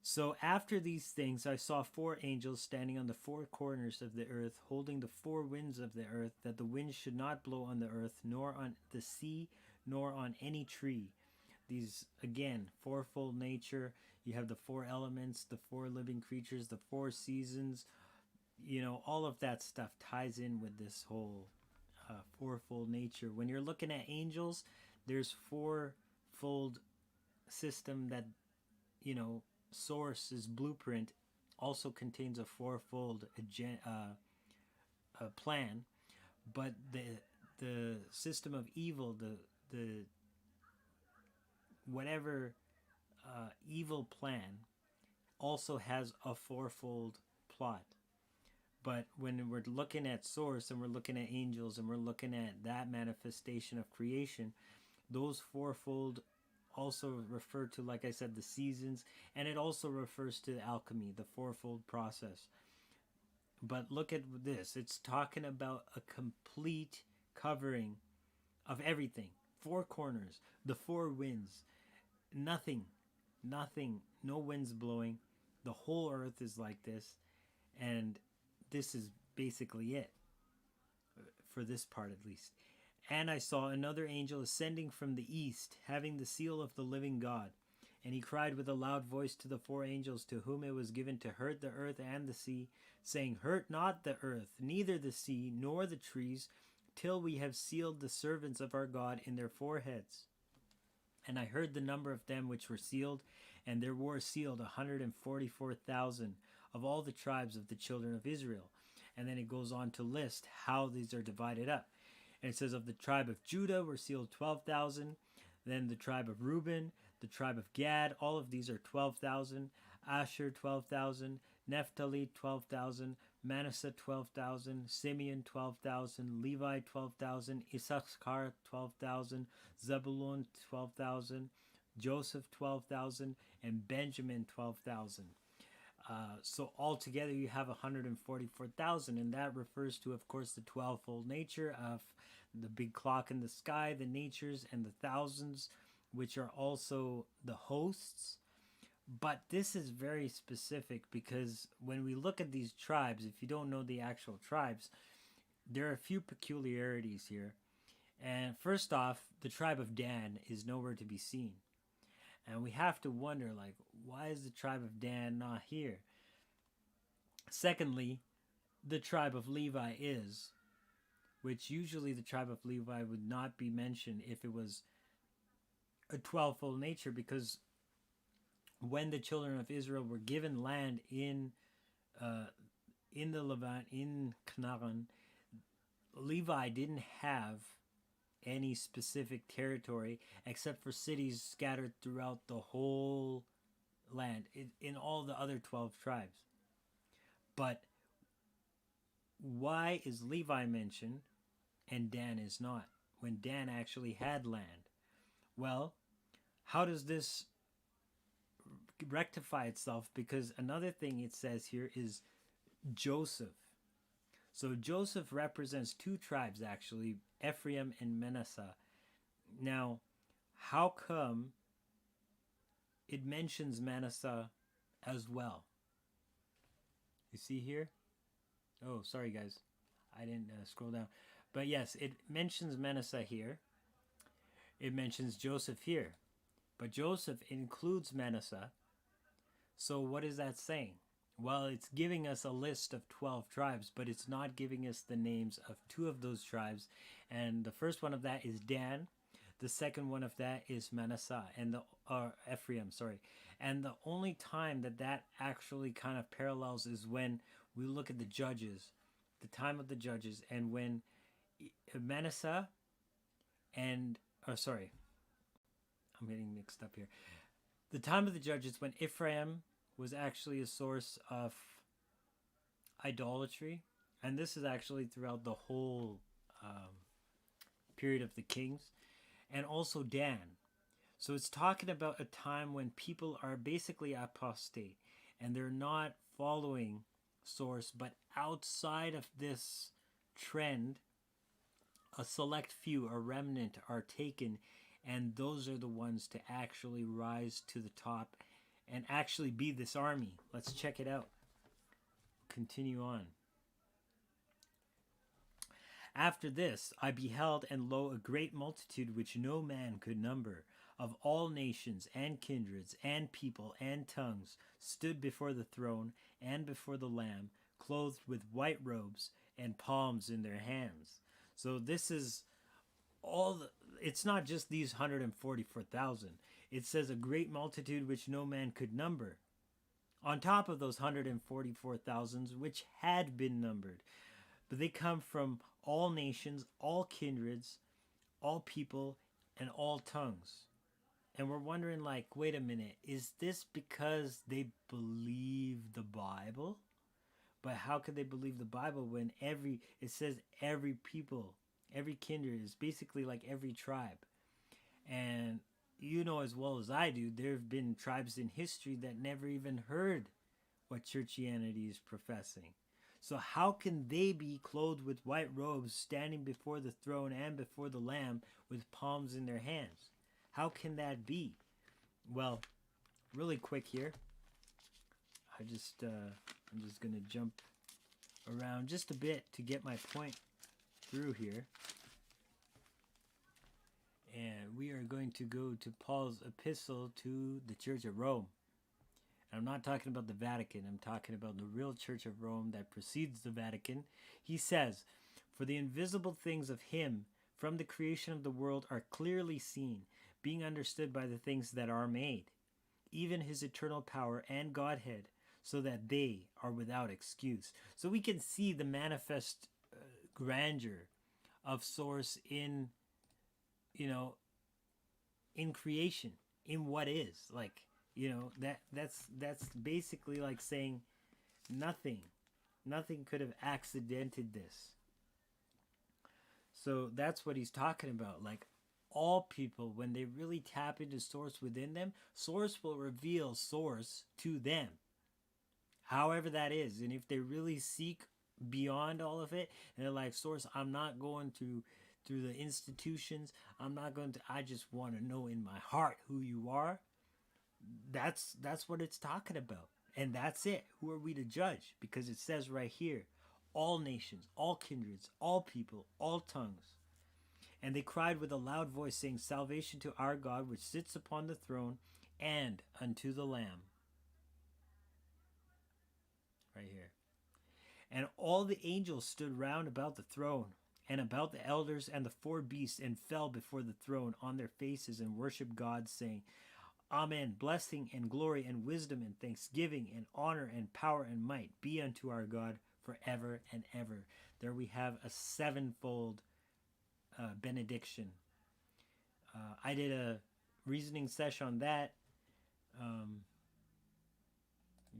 So after these things, I saw 4 angels standing on the 4 corners of the earth, holding the 4 winds of the earth, that the wind should not blow on the earth, nor on the sea, nor on any tree. These, again, fourfold nature. You have the 4 elements, the 4 living creatures, the 4 seasons. All of that stuff ties in with this whole fourfold nature. When you're looking at angels, there's 4-fold system that, Source's blueprint also contains a 4-fold plan, but the system of evil, the whatever evil plan, also has a 4-fold plot. But when we're looking at Source and we're looking at angels and we're looking at that manifestation of creation, those 4-fold also refer to, like I said, the seasons, and it also refers to alchemy, the 4-fold process. But look at this. It's talking about a complete covering of everything. 4 corners, the 4 winds, nothing, no winds blowing. The whole earth is like this. And this is basically it, for this part at least. And I saw another angel ascending from the east, having the seal of the living God. And he cried with a loud voice to the 4 angels to whom it was given to hurt the earth and the sea, saying, Hurt not the earth, neither the sea, nor the trees, till we have sealed the servants of our God in their foreheads. And I heard the number of them which were sealed, and there were sealed 144,000 of all the tribes of the children of Israel. And then it goes on to list how these are divided up. And it says, of the tribe of Judah were sealed 12,000. Then the tribe of Reuben, the tribe of Gad, all of these are 12,000. Asher 12,000. Naphtali 12,000. Manasseh 12,000. Simeon 12,000. Levi 12,000. Issachar 12,000. Zebulun 12,000. Joseph 12,000. And Benjamin 12,000. So altogether you have 144,000, and that refers to, of course, the 12-fold nature of the big clock in the sky, the natures, and the thousands, which are also the hosts. But this is very specific, because when we look at these tribes, if you don't know the actual tribes, there are a few peculiarities here. And first off, the tribe of Dan is nowhere to be seen. And we have to wonder, like, why is the tribe of Dan not here? Secondly, the tribe of Levi is, which usually the tribe of Levi would not be mentioned if it was a 12-fold nature, because when the children of Israel were given land in the Levant, in Canaan, Levi didn't have any specific territory except for cities scattered throughout the whole land in all the other 12 tribes. But why is Levi mentioned and Dan is not, when Dan actually had land? Well, how does this rectify itself? Because another thing it says here is Joseph. So Joseph represents 2 tribes, actually, Ephraim and Manasseh. Now, how come it mentions Manasseh as well? You see here? Oh, sorry guys, I didn't scroll down. But yes, it mentions Manasseh here. It mentions Joseph here. But Joseph includes Manasseh. So what is that saying? Well, it's giving us a list of 12 tribes, but it's not giving us the names of 2 of those tribes. And the first one of that is Dan. The second one of that is Manasseh, and Ephraim, sorry. And the only time that actually kind of parallels is when we look at the judges, the time of the judges, and when Manasseh and, I'm getting mixed up here. The time of the judges when Ephraim was actually a source of idolatry, and this is actually throughout the whole period of the kings, and also Dan. So it's talking about a time when people are basically apostate, and they're not following source, but outside of this trend, a select few, a remnant, are taken, and those are the ones to actually rise to the top and actually be this army. Let's check it out. Continue on. After this, I beheld, and lo, a great multitude which no man could number, of all nations and kindreds and people and tongues, stood before the throne and before the Lamb, clothed with white robes and palms in their hands. So this is it's not just these 144,000. It says a great multitude which no man could number, on top of those 144,000 which had been numbered. But they come from all nations, all kindreds, all people, and all tongues. And we're wondering, like, wait a minute, is this because they believe the Bible? But how could they believe the Bible when it says every people, every kindred, is basically like every tribe? And you know as well as I do, there have been tribes in history that never even heard what churchianity is professing. So how can they be clothed with white robes, standing before the throne and before the Lamb with palms in their hands? How can that be? Well, really quick here. I just I'm just going to jump around just a bit to get my point through here. And we are going to go to Paul's epistle to the Church of Rome. And I'm not talking about the Vatican. I'm talking about the real Church of Rome that precedes the Vatican. He says, "For the invisible things of him from the creation of the world are clearly seen, being understood by the things that are made, even his eternal power and Godhead, so that they are without excuse." So we can see the manifest grandeur of Source in, in creation, in what is. Like, that's basically like saying nothing could have accidented this. So that's what he's talking about. Like, all people, when they really tap into Source within them, Source will reveal Source to them, however that is. And if they really seek beyond all of it, and they're like, Source, I'm not going through the institutions, I just want to know in my heart who you are. That's what it's talking about. And that's it. Who are we to judge? Because it says right here, all nations, all kindreds, all people, all tongues. And they cried with a loud voice, saying, "Salvation to our God, which sits upon the throne, and unto the Lamb." Right here. And all the angels stood round about the throne, and about the elders and the four beasts, and fell before the throne on their faces, and worshipped God, saying, "Amen. Blessing and glory and wisdom and thanksgiving and honor and power and might be unto our God forever and ever." There we have a sevenfold benediction. I did a reasoning session on that. You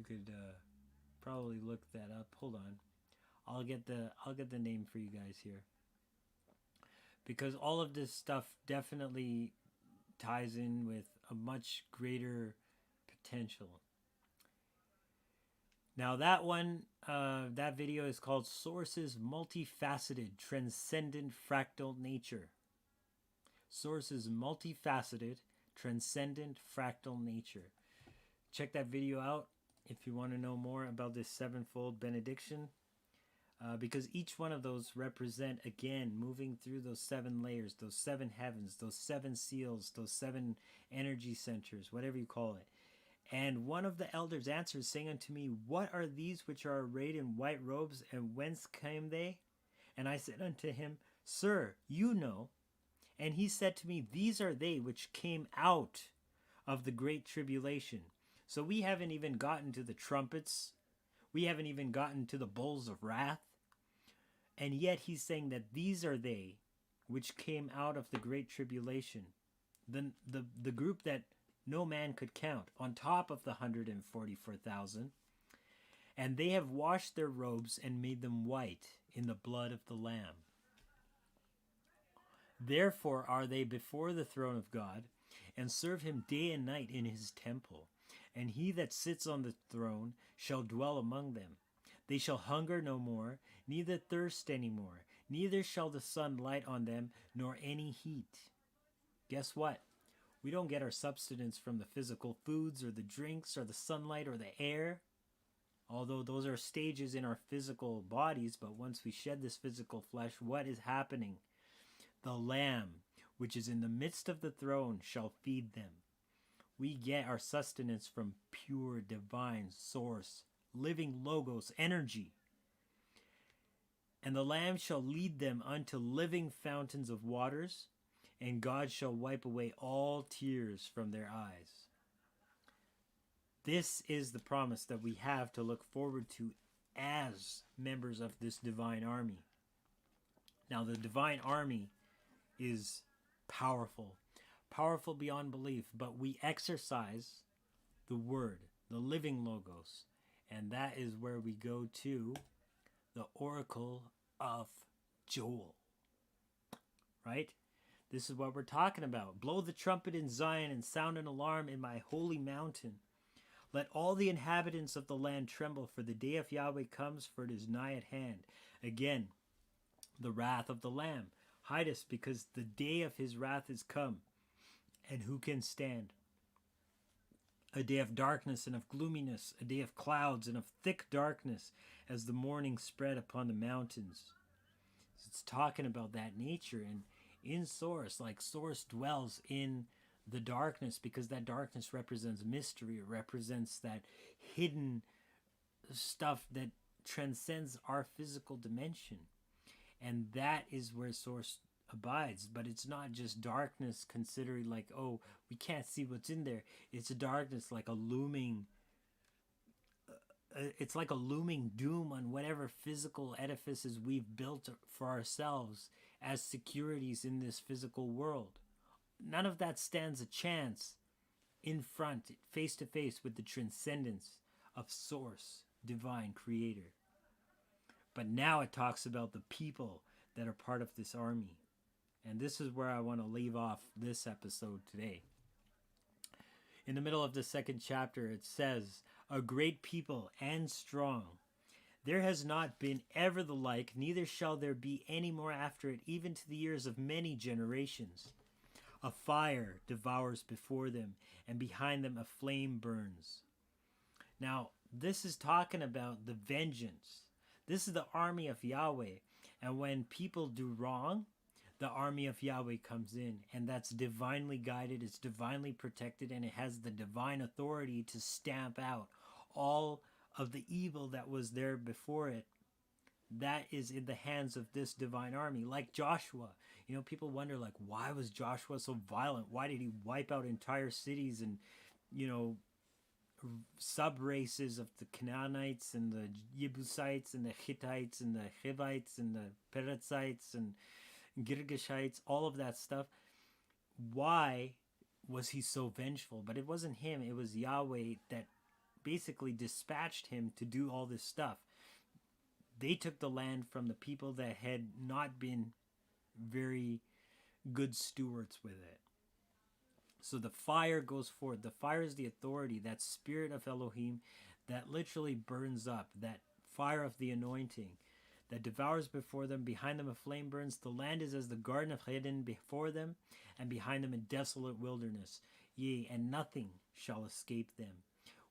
could probably look that up. Hold on, I'll get the name for you guys here, because all of this stuff definitely ties in with a much greater potential. Now that one, that video is called Source's Multifaceted Transcendent Fractal Nature. Source's Multifaceted Transcendent Fractal Nature. Check that video out if you want to know more about this sevenfold benediction. Because each one of those represent, again, moving through those seven layers, those seven heavens, those seven seals, those seven energy centers, whatever you call it. And one of the elders answered, saying unto me, "What are these which are arrayed in white robes, and whence came they?" And I said unto him, "Sir, you know." And he said to me, "These are they which came out of the great tribulation." So we haven't even gotten to the trumpets. We haven't even gotten to the bowls of wrath. And yet he's saying that these are they which came out of the great tribulation. The group that no man could count, on top of the 144,000. And they have washed their robes and made them white in the blood of the Lamb. Therefore are they before the throne of God, and serve him day and night in his temple. And he that sits on the throne shall dwell among them. They shall hunger no more, neither thirst any more, neither shall the sun light on them, nor any heat. Guess what? We don't get our substance from the physical foods or the drinks or the sunlight or the air, although those are stages in our physical bodies. But once we shed this physical flesh, what is happening? The Lamb, which is in the midst of the throne, shall feed them. We get our sustenance from pure divine Source, living Logos, energy. And the Lamb shall lead them unto living fountains of waters, and God shall wipe away all tears from their eyes. This is the promise that we have to look forward to as members of this divine army. Now, the divine army is powerful beyond belief, but we exercise the Word, the living Logos, and that is where we go to the Oracle of Joel, right? This is what we're talking about. "Blow the trumpet in Zion and sound an alarm in my holy mountain. Let all the inhabitants of the land tremble, for the day of Yahweh comes, for it is nigh at hand." Again, the wrath of the Lamb. Hide us, because the day of his wrath is come. And who can stand? a day of darkness and of gloominess, a day of clouds and of thick darkness as the morning spread upon the mountains. So it's talking about that nature. And in Source, like Source dwells in the darkness because that darkness represents mystery. It represents that hidden stuff that transcends our physical dimension. And that is where Source abides. But it's not just darkness considering like, oh, we can't see what's in there. It's a darkness like a looming it's like a looming doom on whatever physical edifices we've built for ourselves as securities in this physical world. None of that stands a chance in front, face to face with the transcendence of Source, divine creator. But now it talks about the people that are part of this army. And this is where I want to leave off this episode today. In the middle of the second chapter, it says, a great people and strong. There has not been ever the like, neither shall there be any more after it, even to the years of many generations. A fire devours before them, and behind them a flame burns. Now, this is talking about the vengeance. This is the army of Yahweh. And when people do wrong, the army of Yahweh comes in, and that's divinely guided, it's divinely protected, and it has the divine authority to stamp out all of the evil that was there before it. That is in the hands of this divine army. Like Joshua, you know, people wonder, like, why was Joshua so violent? Why did he wipe out entire cities and, you know, sub-races of the Canaanites and the Jebusites and the Hittites and the Hivites and the Perizzites and Girgashites, all of that stuff. Why was he so vengeful? But it wasn't him. It was Yahweh that basically dispatched him to do all this stuff. They took the land from the people that had not been very good stewards with it. So the fire goes forth. The fire is the authority, that spirit of Elohim that literally burns up, that fire of the anointing that devours before them. Behind them a flame burns. The land is as the garden of Eden before them, and behind them a desolate wilderness. Yea, and nothing shall escape them.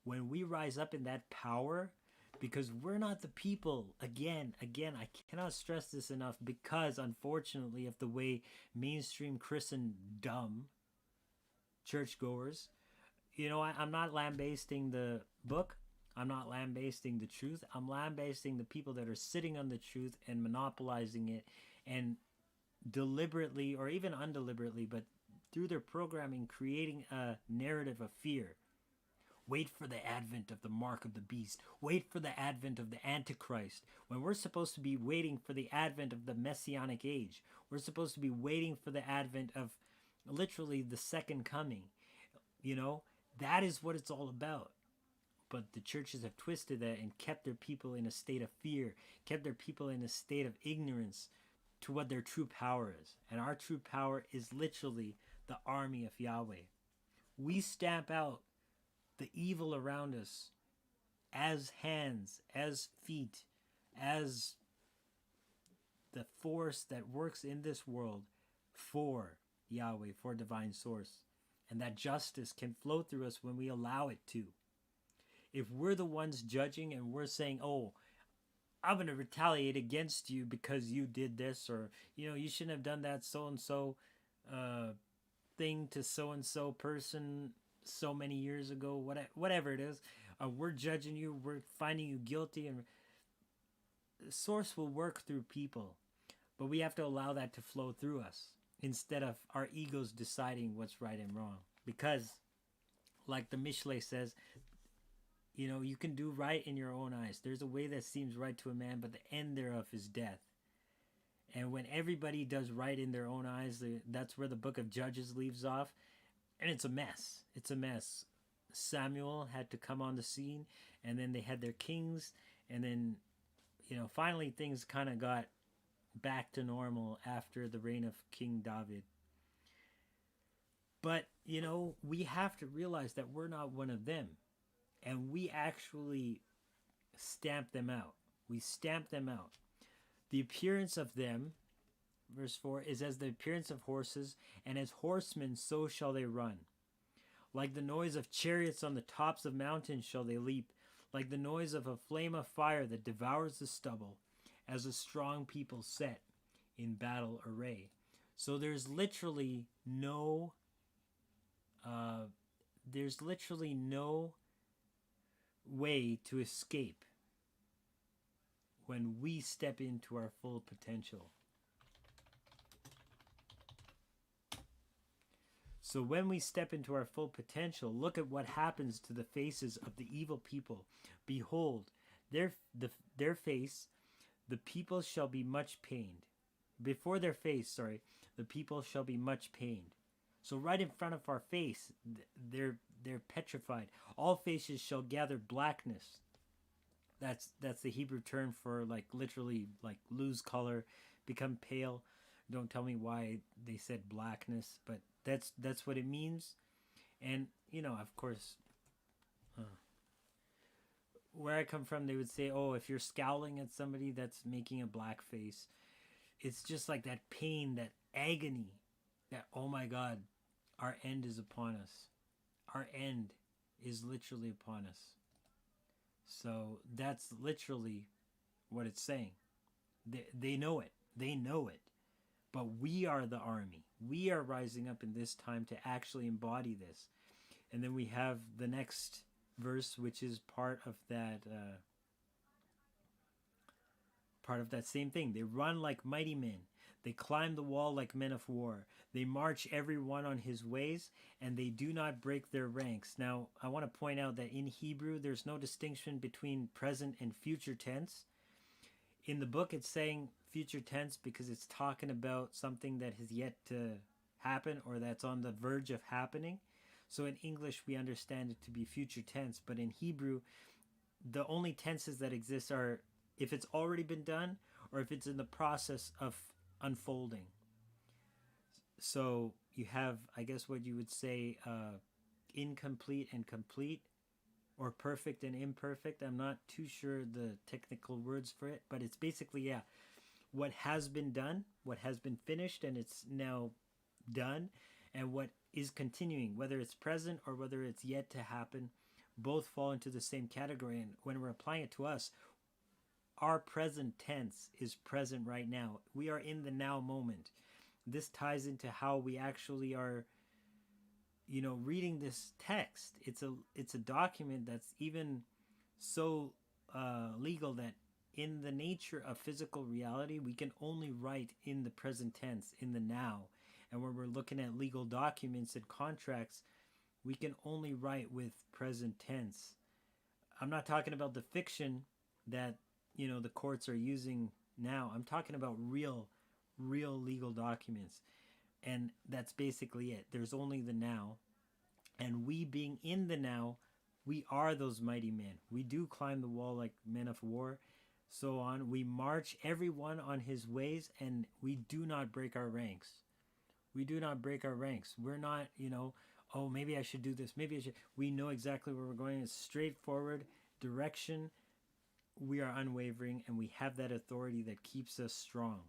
When we rise up in that power, because we're not the people, again, I cannot stress this enough, because unfortunately of the way mainstream Christendom, churchgoers, you know, I'm not lambasting the book, I'm not lambasting the truth, I'm lambasting the people that are sitting on the truth and monopolizing it, and deliberately or even undeliberately, but through their programming, creating a narrative of fear. Wait for the advent of the mark of the beast. Wait for the advent of the Antichrist. When we're supposed to be waiting for the advent of the Messianic age. We're supposed to be waiting for the advent of literally the second coming. You know, that is what it's all about. But the churches have twisted that and kept their people in a state of fear, kept their people in a state of ignorance to what their true power is. And our true power is literally the army of Yahweh. We stamp out the evil around us as hands, as feet, as the force that works in this world for Yahweh, for divine source. And that justice can flow through us when we allow it to. If we're the ones judging and we're saying, oh, I'm going to retaliate against you because you did this, or, you know, you shouldn't have done that so-and-so thing to so-and-so person so many years ago, whatever it is, we're judging you, we're finding you guilty, and the source will work through people, but we have to allow that to flow through us instead of our egos deciding what's right and wrong. Because, like the Mishle says, you know, you can do right in your own eyes. There's a way that seems right to a man, but the end thereof is death. And when everybody does right in their own eyes, that's where the book of Judges leaves off. And it's a mess. It's a mess. Samuel had to come on the scene, and then they had their kings, and then, you know, finally things kind of got back to normal after the reign of King David. But, you know, we have to realize that we're not one of them. And we actually stamp them out. We stamp them out. The appearance of them, verse 4, is as the appearance of horses, and as horsemen so shall they run. Like the noise of chariots on the tops of mountains shall they leap, like the noise of a flame of fire that devours the stubble, as a strong people set in battle array. So there's literally no way to escape when we step into our full potential. So when we step into our full potential, look at what happens to the faces of the evil people. Behold, their face, the people shall be much pained. Before their face, the people shall be much pained. So right in front of our face, they're petrified. All faces shall gather blackness. That's the Hebrew term for like literally like lose color, become pale. Don't tell me why they said blackness, but that's what it means. And of course, where I come from, they would say, oh, if you're scowling at somebody, that's making a black face. It's just like that pain, that agony, that, oh my God, our end is upon us. Our end is literally upon us. So that's literally what it's saying. They know it. They know it. But we are the army. We are rising up in this time to actually embody this. And then we have the next verse, which is part of that same thing. They run like mighty men. They climb the wall like men of war. They march every one on his ways, and they do not break their ranks. Now, I want to point out that in Hebrew, there's no distinction between present and future tense. In the book, it's saying future tense because it's talking about something that has yet to happen or that's on the verge of happening. So in English, we understand it to be future tense, but in Hebrew, the only tenses that exist are if it's already been done or if it's in the process of unfolding. So you have, I guess what you would say, incomplete and complete, or perfect and imperfect. I'm not too sure the technical words for it, but it's basically, what has been done, what has been finished and it's now done, and what is continuing, whether it's present or whether it's yet to happen, both fall into the same category. And when we're applying it to us, our present tense is present right now. We are in the now moment. This ties into how we actually are, reading this text. It's a document that's even so legal that in the nature of physical reality, we can only write in the present tense, in the now. And when we're looking at legal documents and contracts, we can only write with present tense. I'm not talking about the fiction that the courts are using now. I'm talking about real legal documents. And that's basically it. There's only the now. And we being in the now, we are those mighty men. We do climb the wall like men of war, so on. We march everyone on his ways, and we do not break our ranks. We do not break our ranks. We're not, oh, maybe I should do this. Maybe I should. We know exactly where we're going. It's straightforward direction. We are unwavering, and we have that authority that keeps us strong.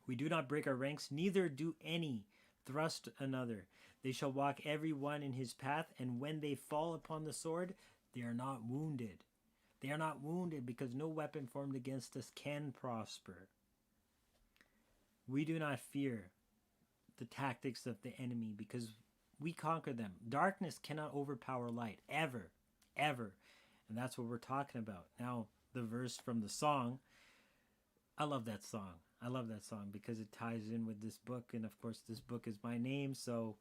We do not break our ranks, neither do any thrust another. They shall walk every one in his path, and when they fall upon the sword, they are not wounded. They are not wounded because no weapon formed against us can prosper. We do not fear the tactics of the enemy because we conquer them. Darkness cannot overpower light, ever, ever. And that's what we're talking about. Now, the verse from the song, I love that song. I love that song because it ties in with this book. And of course, this book is my name. So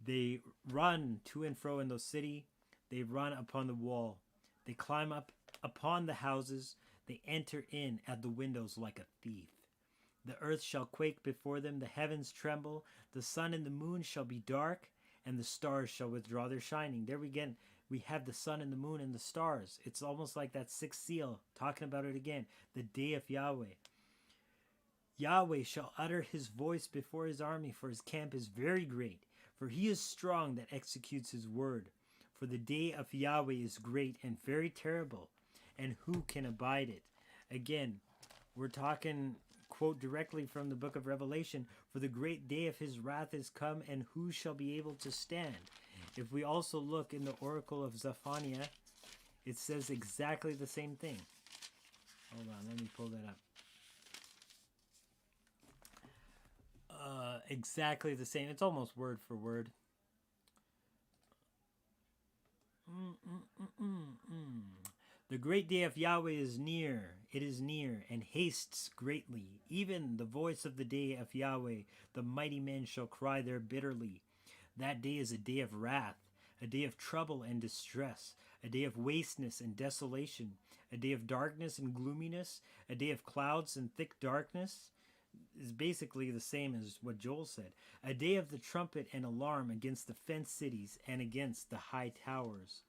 they run to and fro in the city. They run upon the wall. They climb up upon the houses. They enter in at the windows like a thief. The earth shall quake before them. The heavens tremble. The sun and the moon shall be dark, and the stars shall withdraw their shining. There again, we have the sun and the moon and the stars. It's almost like that sixth seal, talking about it again. The day of Yahweh. Yahweh shall utter his voice before his army, for his camp is very great. For he is strong that executes his word. For the day of Yahweh is great and very terrible, and who can abide it? Again, we're talking quote directly from the book of Revelation, for the great day of his wrath is come, and who shall be able to stand? If we also look in the Oracle of Zafunia, it says exactly the same thing. Hold on, let me pull that up. Exactly the same. It's almost word for word. The great day of Yahweh is near. It is near, and hastes greatly. Even the voice of the day of Yahweh, the mighty men shall cry there bitterly. That day is a day of wrath, a day of trouble and distress, a day of wasteness and desolation, a day of darkness and gloominess, a day of clouds and thick darkness. Is basically the same as what Joel said. A day of the trumpet and alarm against the fenced cities and against the high towers.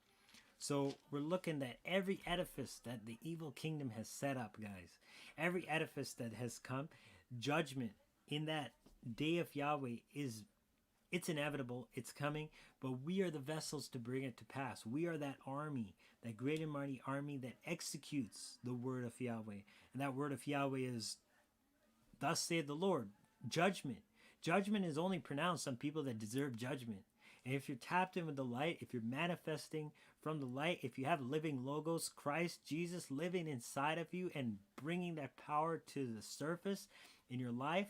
So we're looking at every edifice that the evil kingdom has set up, guys. Every edifice that has come, judgment in that day of Yahweh it's inevitable, it's coming, but we are the vessels to bring it to pass. We are that army, that great and mighty army that executes the word of Yahweh. And that word of Yahweh is, thus saith the Lord, judgment. Judgment is only pronounced on people that deserve judgment. And if you're tapped in with the light, if you're manifesting from the light, if you have living logos, Christ Jesus living inside of you and bringing that power to the surface in your life,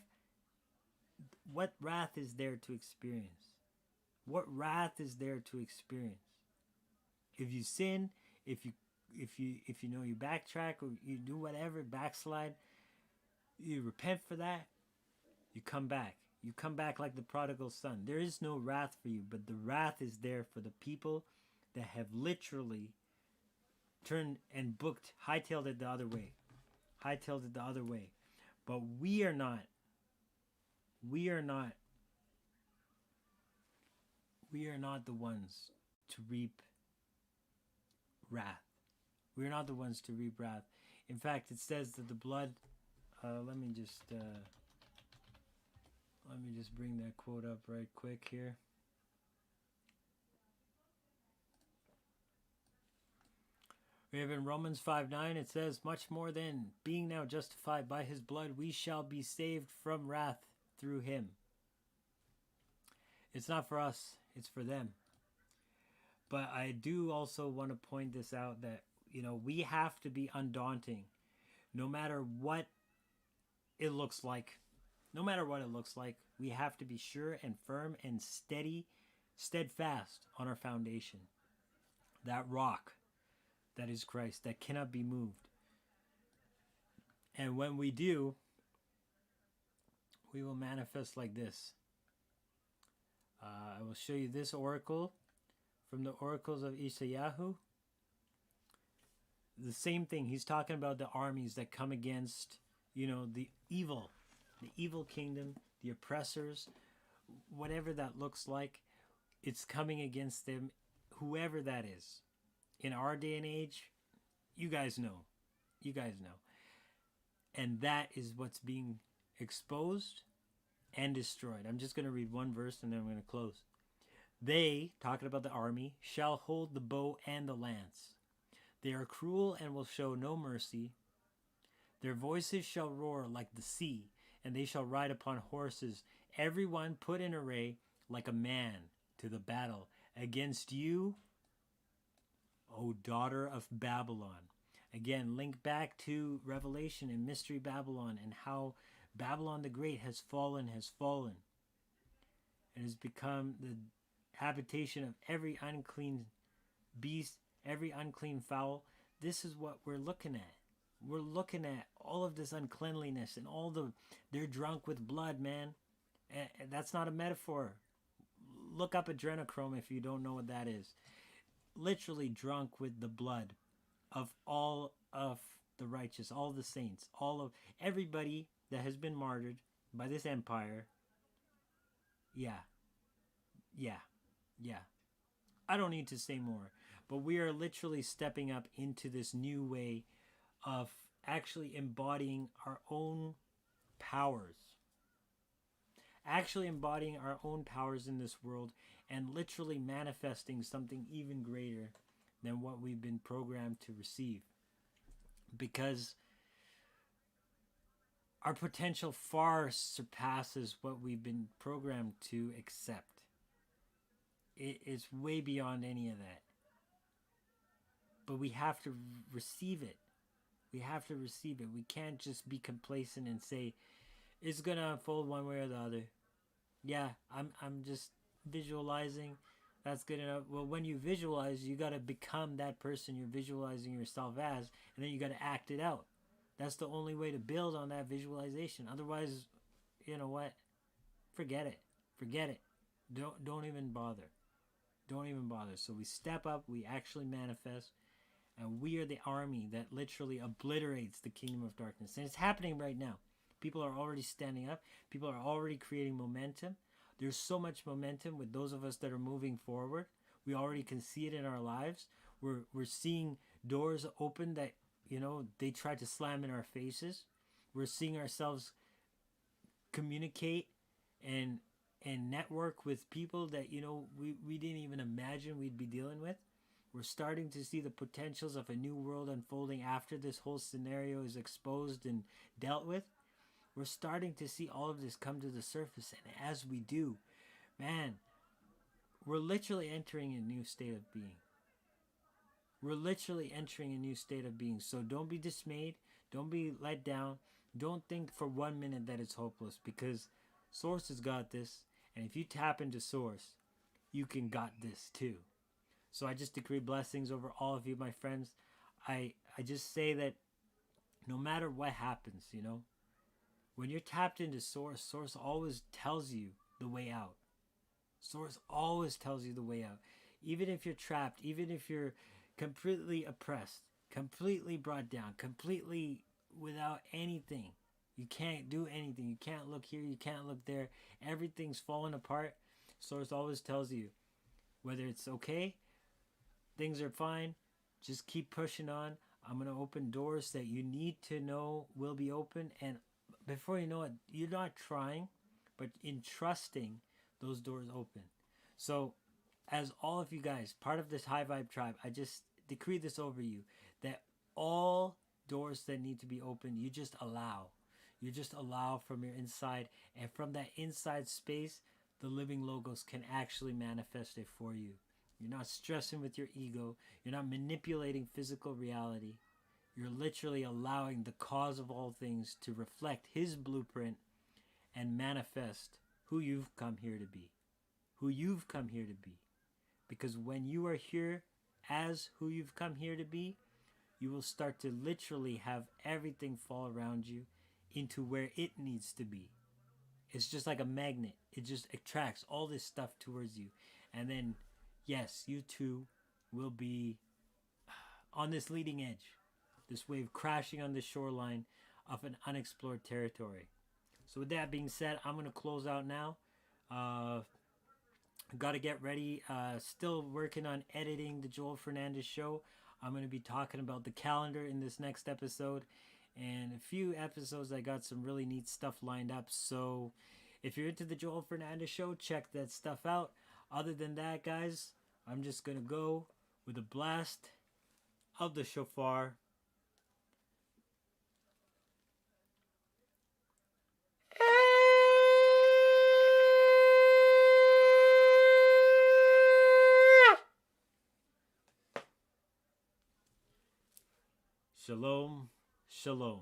what wrath is there to experience? What wrath is there to experience? If you sin, if you know you backtrack or you do whatever, backslide, you repent for that, you come back. You come back like the prodigal son. There is no wrath for you, but the wrath is there for the people that have literally turned and hightailed it the other way. Hightailed it the other way. But we are not the ones to reap wrath. We are not the ones to reap wrath. In fact, it says that the blood, let me just bring that quote up right quick here. We have in Romans 5:9, it says, much more than being now justified by his blood, we shall be saved from wrath through him. It's not for us, it's for them. But I do also want to point this out that, we have to be undaunting no matter what it looks like. No matter what it looks like, we have to be sure and firm and steadfast on our foundation. That rock, that is Christ, that cannot be moved. And when we do, we will manifest like this. I will show you this oracle from the oracles of Isaiah. The same thing. He's talking about the armies that come against, the evil kingdom, the oppressors, whatever that looks like. It's coming against them, whoever that is. In our day and age, you guys know. And that is what's being exposed and destroyed. I'm just going to read one verse and then I'm going to close. They, talking about the army, shall hold the bow and the lance. They are cruel and will show no mercy. Their voices shall roar like the sea, and they shall ride upon horses, every one put in array like a man to the battle against you, O daughter of Babylon. Again, link back to Revelation and Mystery Babylon and how Babylon the Great has fallen, and has become the habitation of every unclean beast, every unclean fowl. This is what we're looking at. We're looking at all of this uncleanliness and they're drunk with blood, man. And that's not a metaphor. Look up adrenochrome if you don't know what that is. Literally drunk with the blood of all of the righteous, all the saints, all of everybody that has been martyred by this empire. Yeah. I don't need to say more, but we are literally stepping up into this new way of actually embodying our own powers. Actually embodying our own powers in this world and literally manifesting something even greater than what we've been programmed to receive. Because our potential far surpasses what we've been programmed to accept. It's way beyond any of that. But we have to receive it. We have to receive it. We can't just be complacent and say, it's going to unfold one way or the other. Yeah, I'm just visualizing. That's good enough. Well, when you visualize, you got to become that person you're visualizing yourself as, and then you got to act it out. That's the only way to build on that visualization. Otherwise, you know what? Forget it. Forget it. Don't even bother. Don't even bother. So we step up, we actually manifest, and we are the army that literally obliterates the kingdom of darkness. And it's happening right now. People are already standing up. People are already creating momentum. There's so much momentum with those of us that are moving forward. We already can see it in our lives. We're seeing doors open that, you know, they tried to slam in our faces. We're seeing ourselves communicate and network with people that, you know, we didn't even imagine we'd be dealing with. We're starting to see the potentials of a new world unfolding after this whole scenario is exposed and dealt with. We're starting to see all of this come to the surface. And as we do, man, we're literally entering a new state of being. We're literally entering a new state of being. So don't be dismayed. Don't be let down. Don't think for 1 minute that it's hopeless, because Source has got this. And if you tap into Source, you can got this too. So I just decree blessings over all of you, my friends. I just say that no matter what happens, you know, when you're tapped into Source, Source always tells you the way out. Source always tells you the way out. Even if you're trapped, even if you're completely oppressed, completely brought down, completely without anything. You can't do anything. You can't look here. You can't look there. Everything's falling apart. Source always tells you whether it's okay, things are fine, just keep pushing on. I'm going to open doors that you need to know will be open. And before you know it, you're not trying, but in trusting, those doors open. So as all of you guys, part of this high vibe tribe, I just decree this over you, that all doors that need to be opened, you just allow. You just allow from your inside, and from that inside space, the living logos can actually manifest it for you. You're not stressing with your ego. You're not manipulating physical reality. You're literally allowing the cause of all things to reflect his blueprint and manifest who you've come here to be. Who you've come here to be. Because when you are here as who you've come here to be, you will start to literally have everything fall around you into where it needs to be. It's just like a magnet. It just attracts all this stuff towards you. And then, yes, you too will be on this leading edge. This wave crashing on the shoreline of an unexplored territory. So with that being said, I'm going to close out now. Got to get ready. Still working on editing the Joel Fernandez show. I'm going to be talking about the calendar in this next episode. And a few episodes, I got some really neat stuff lined up. So if you're into the Joel Fernandez show, check that stuff out. Other than that, guys, I'm just going to go with a blast of the shofar. Shalom, shalom.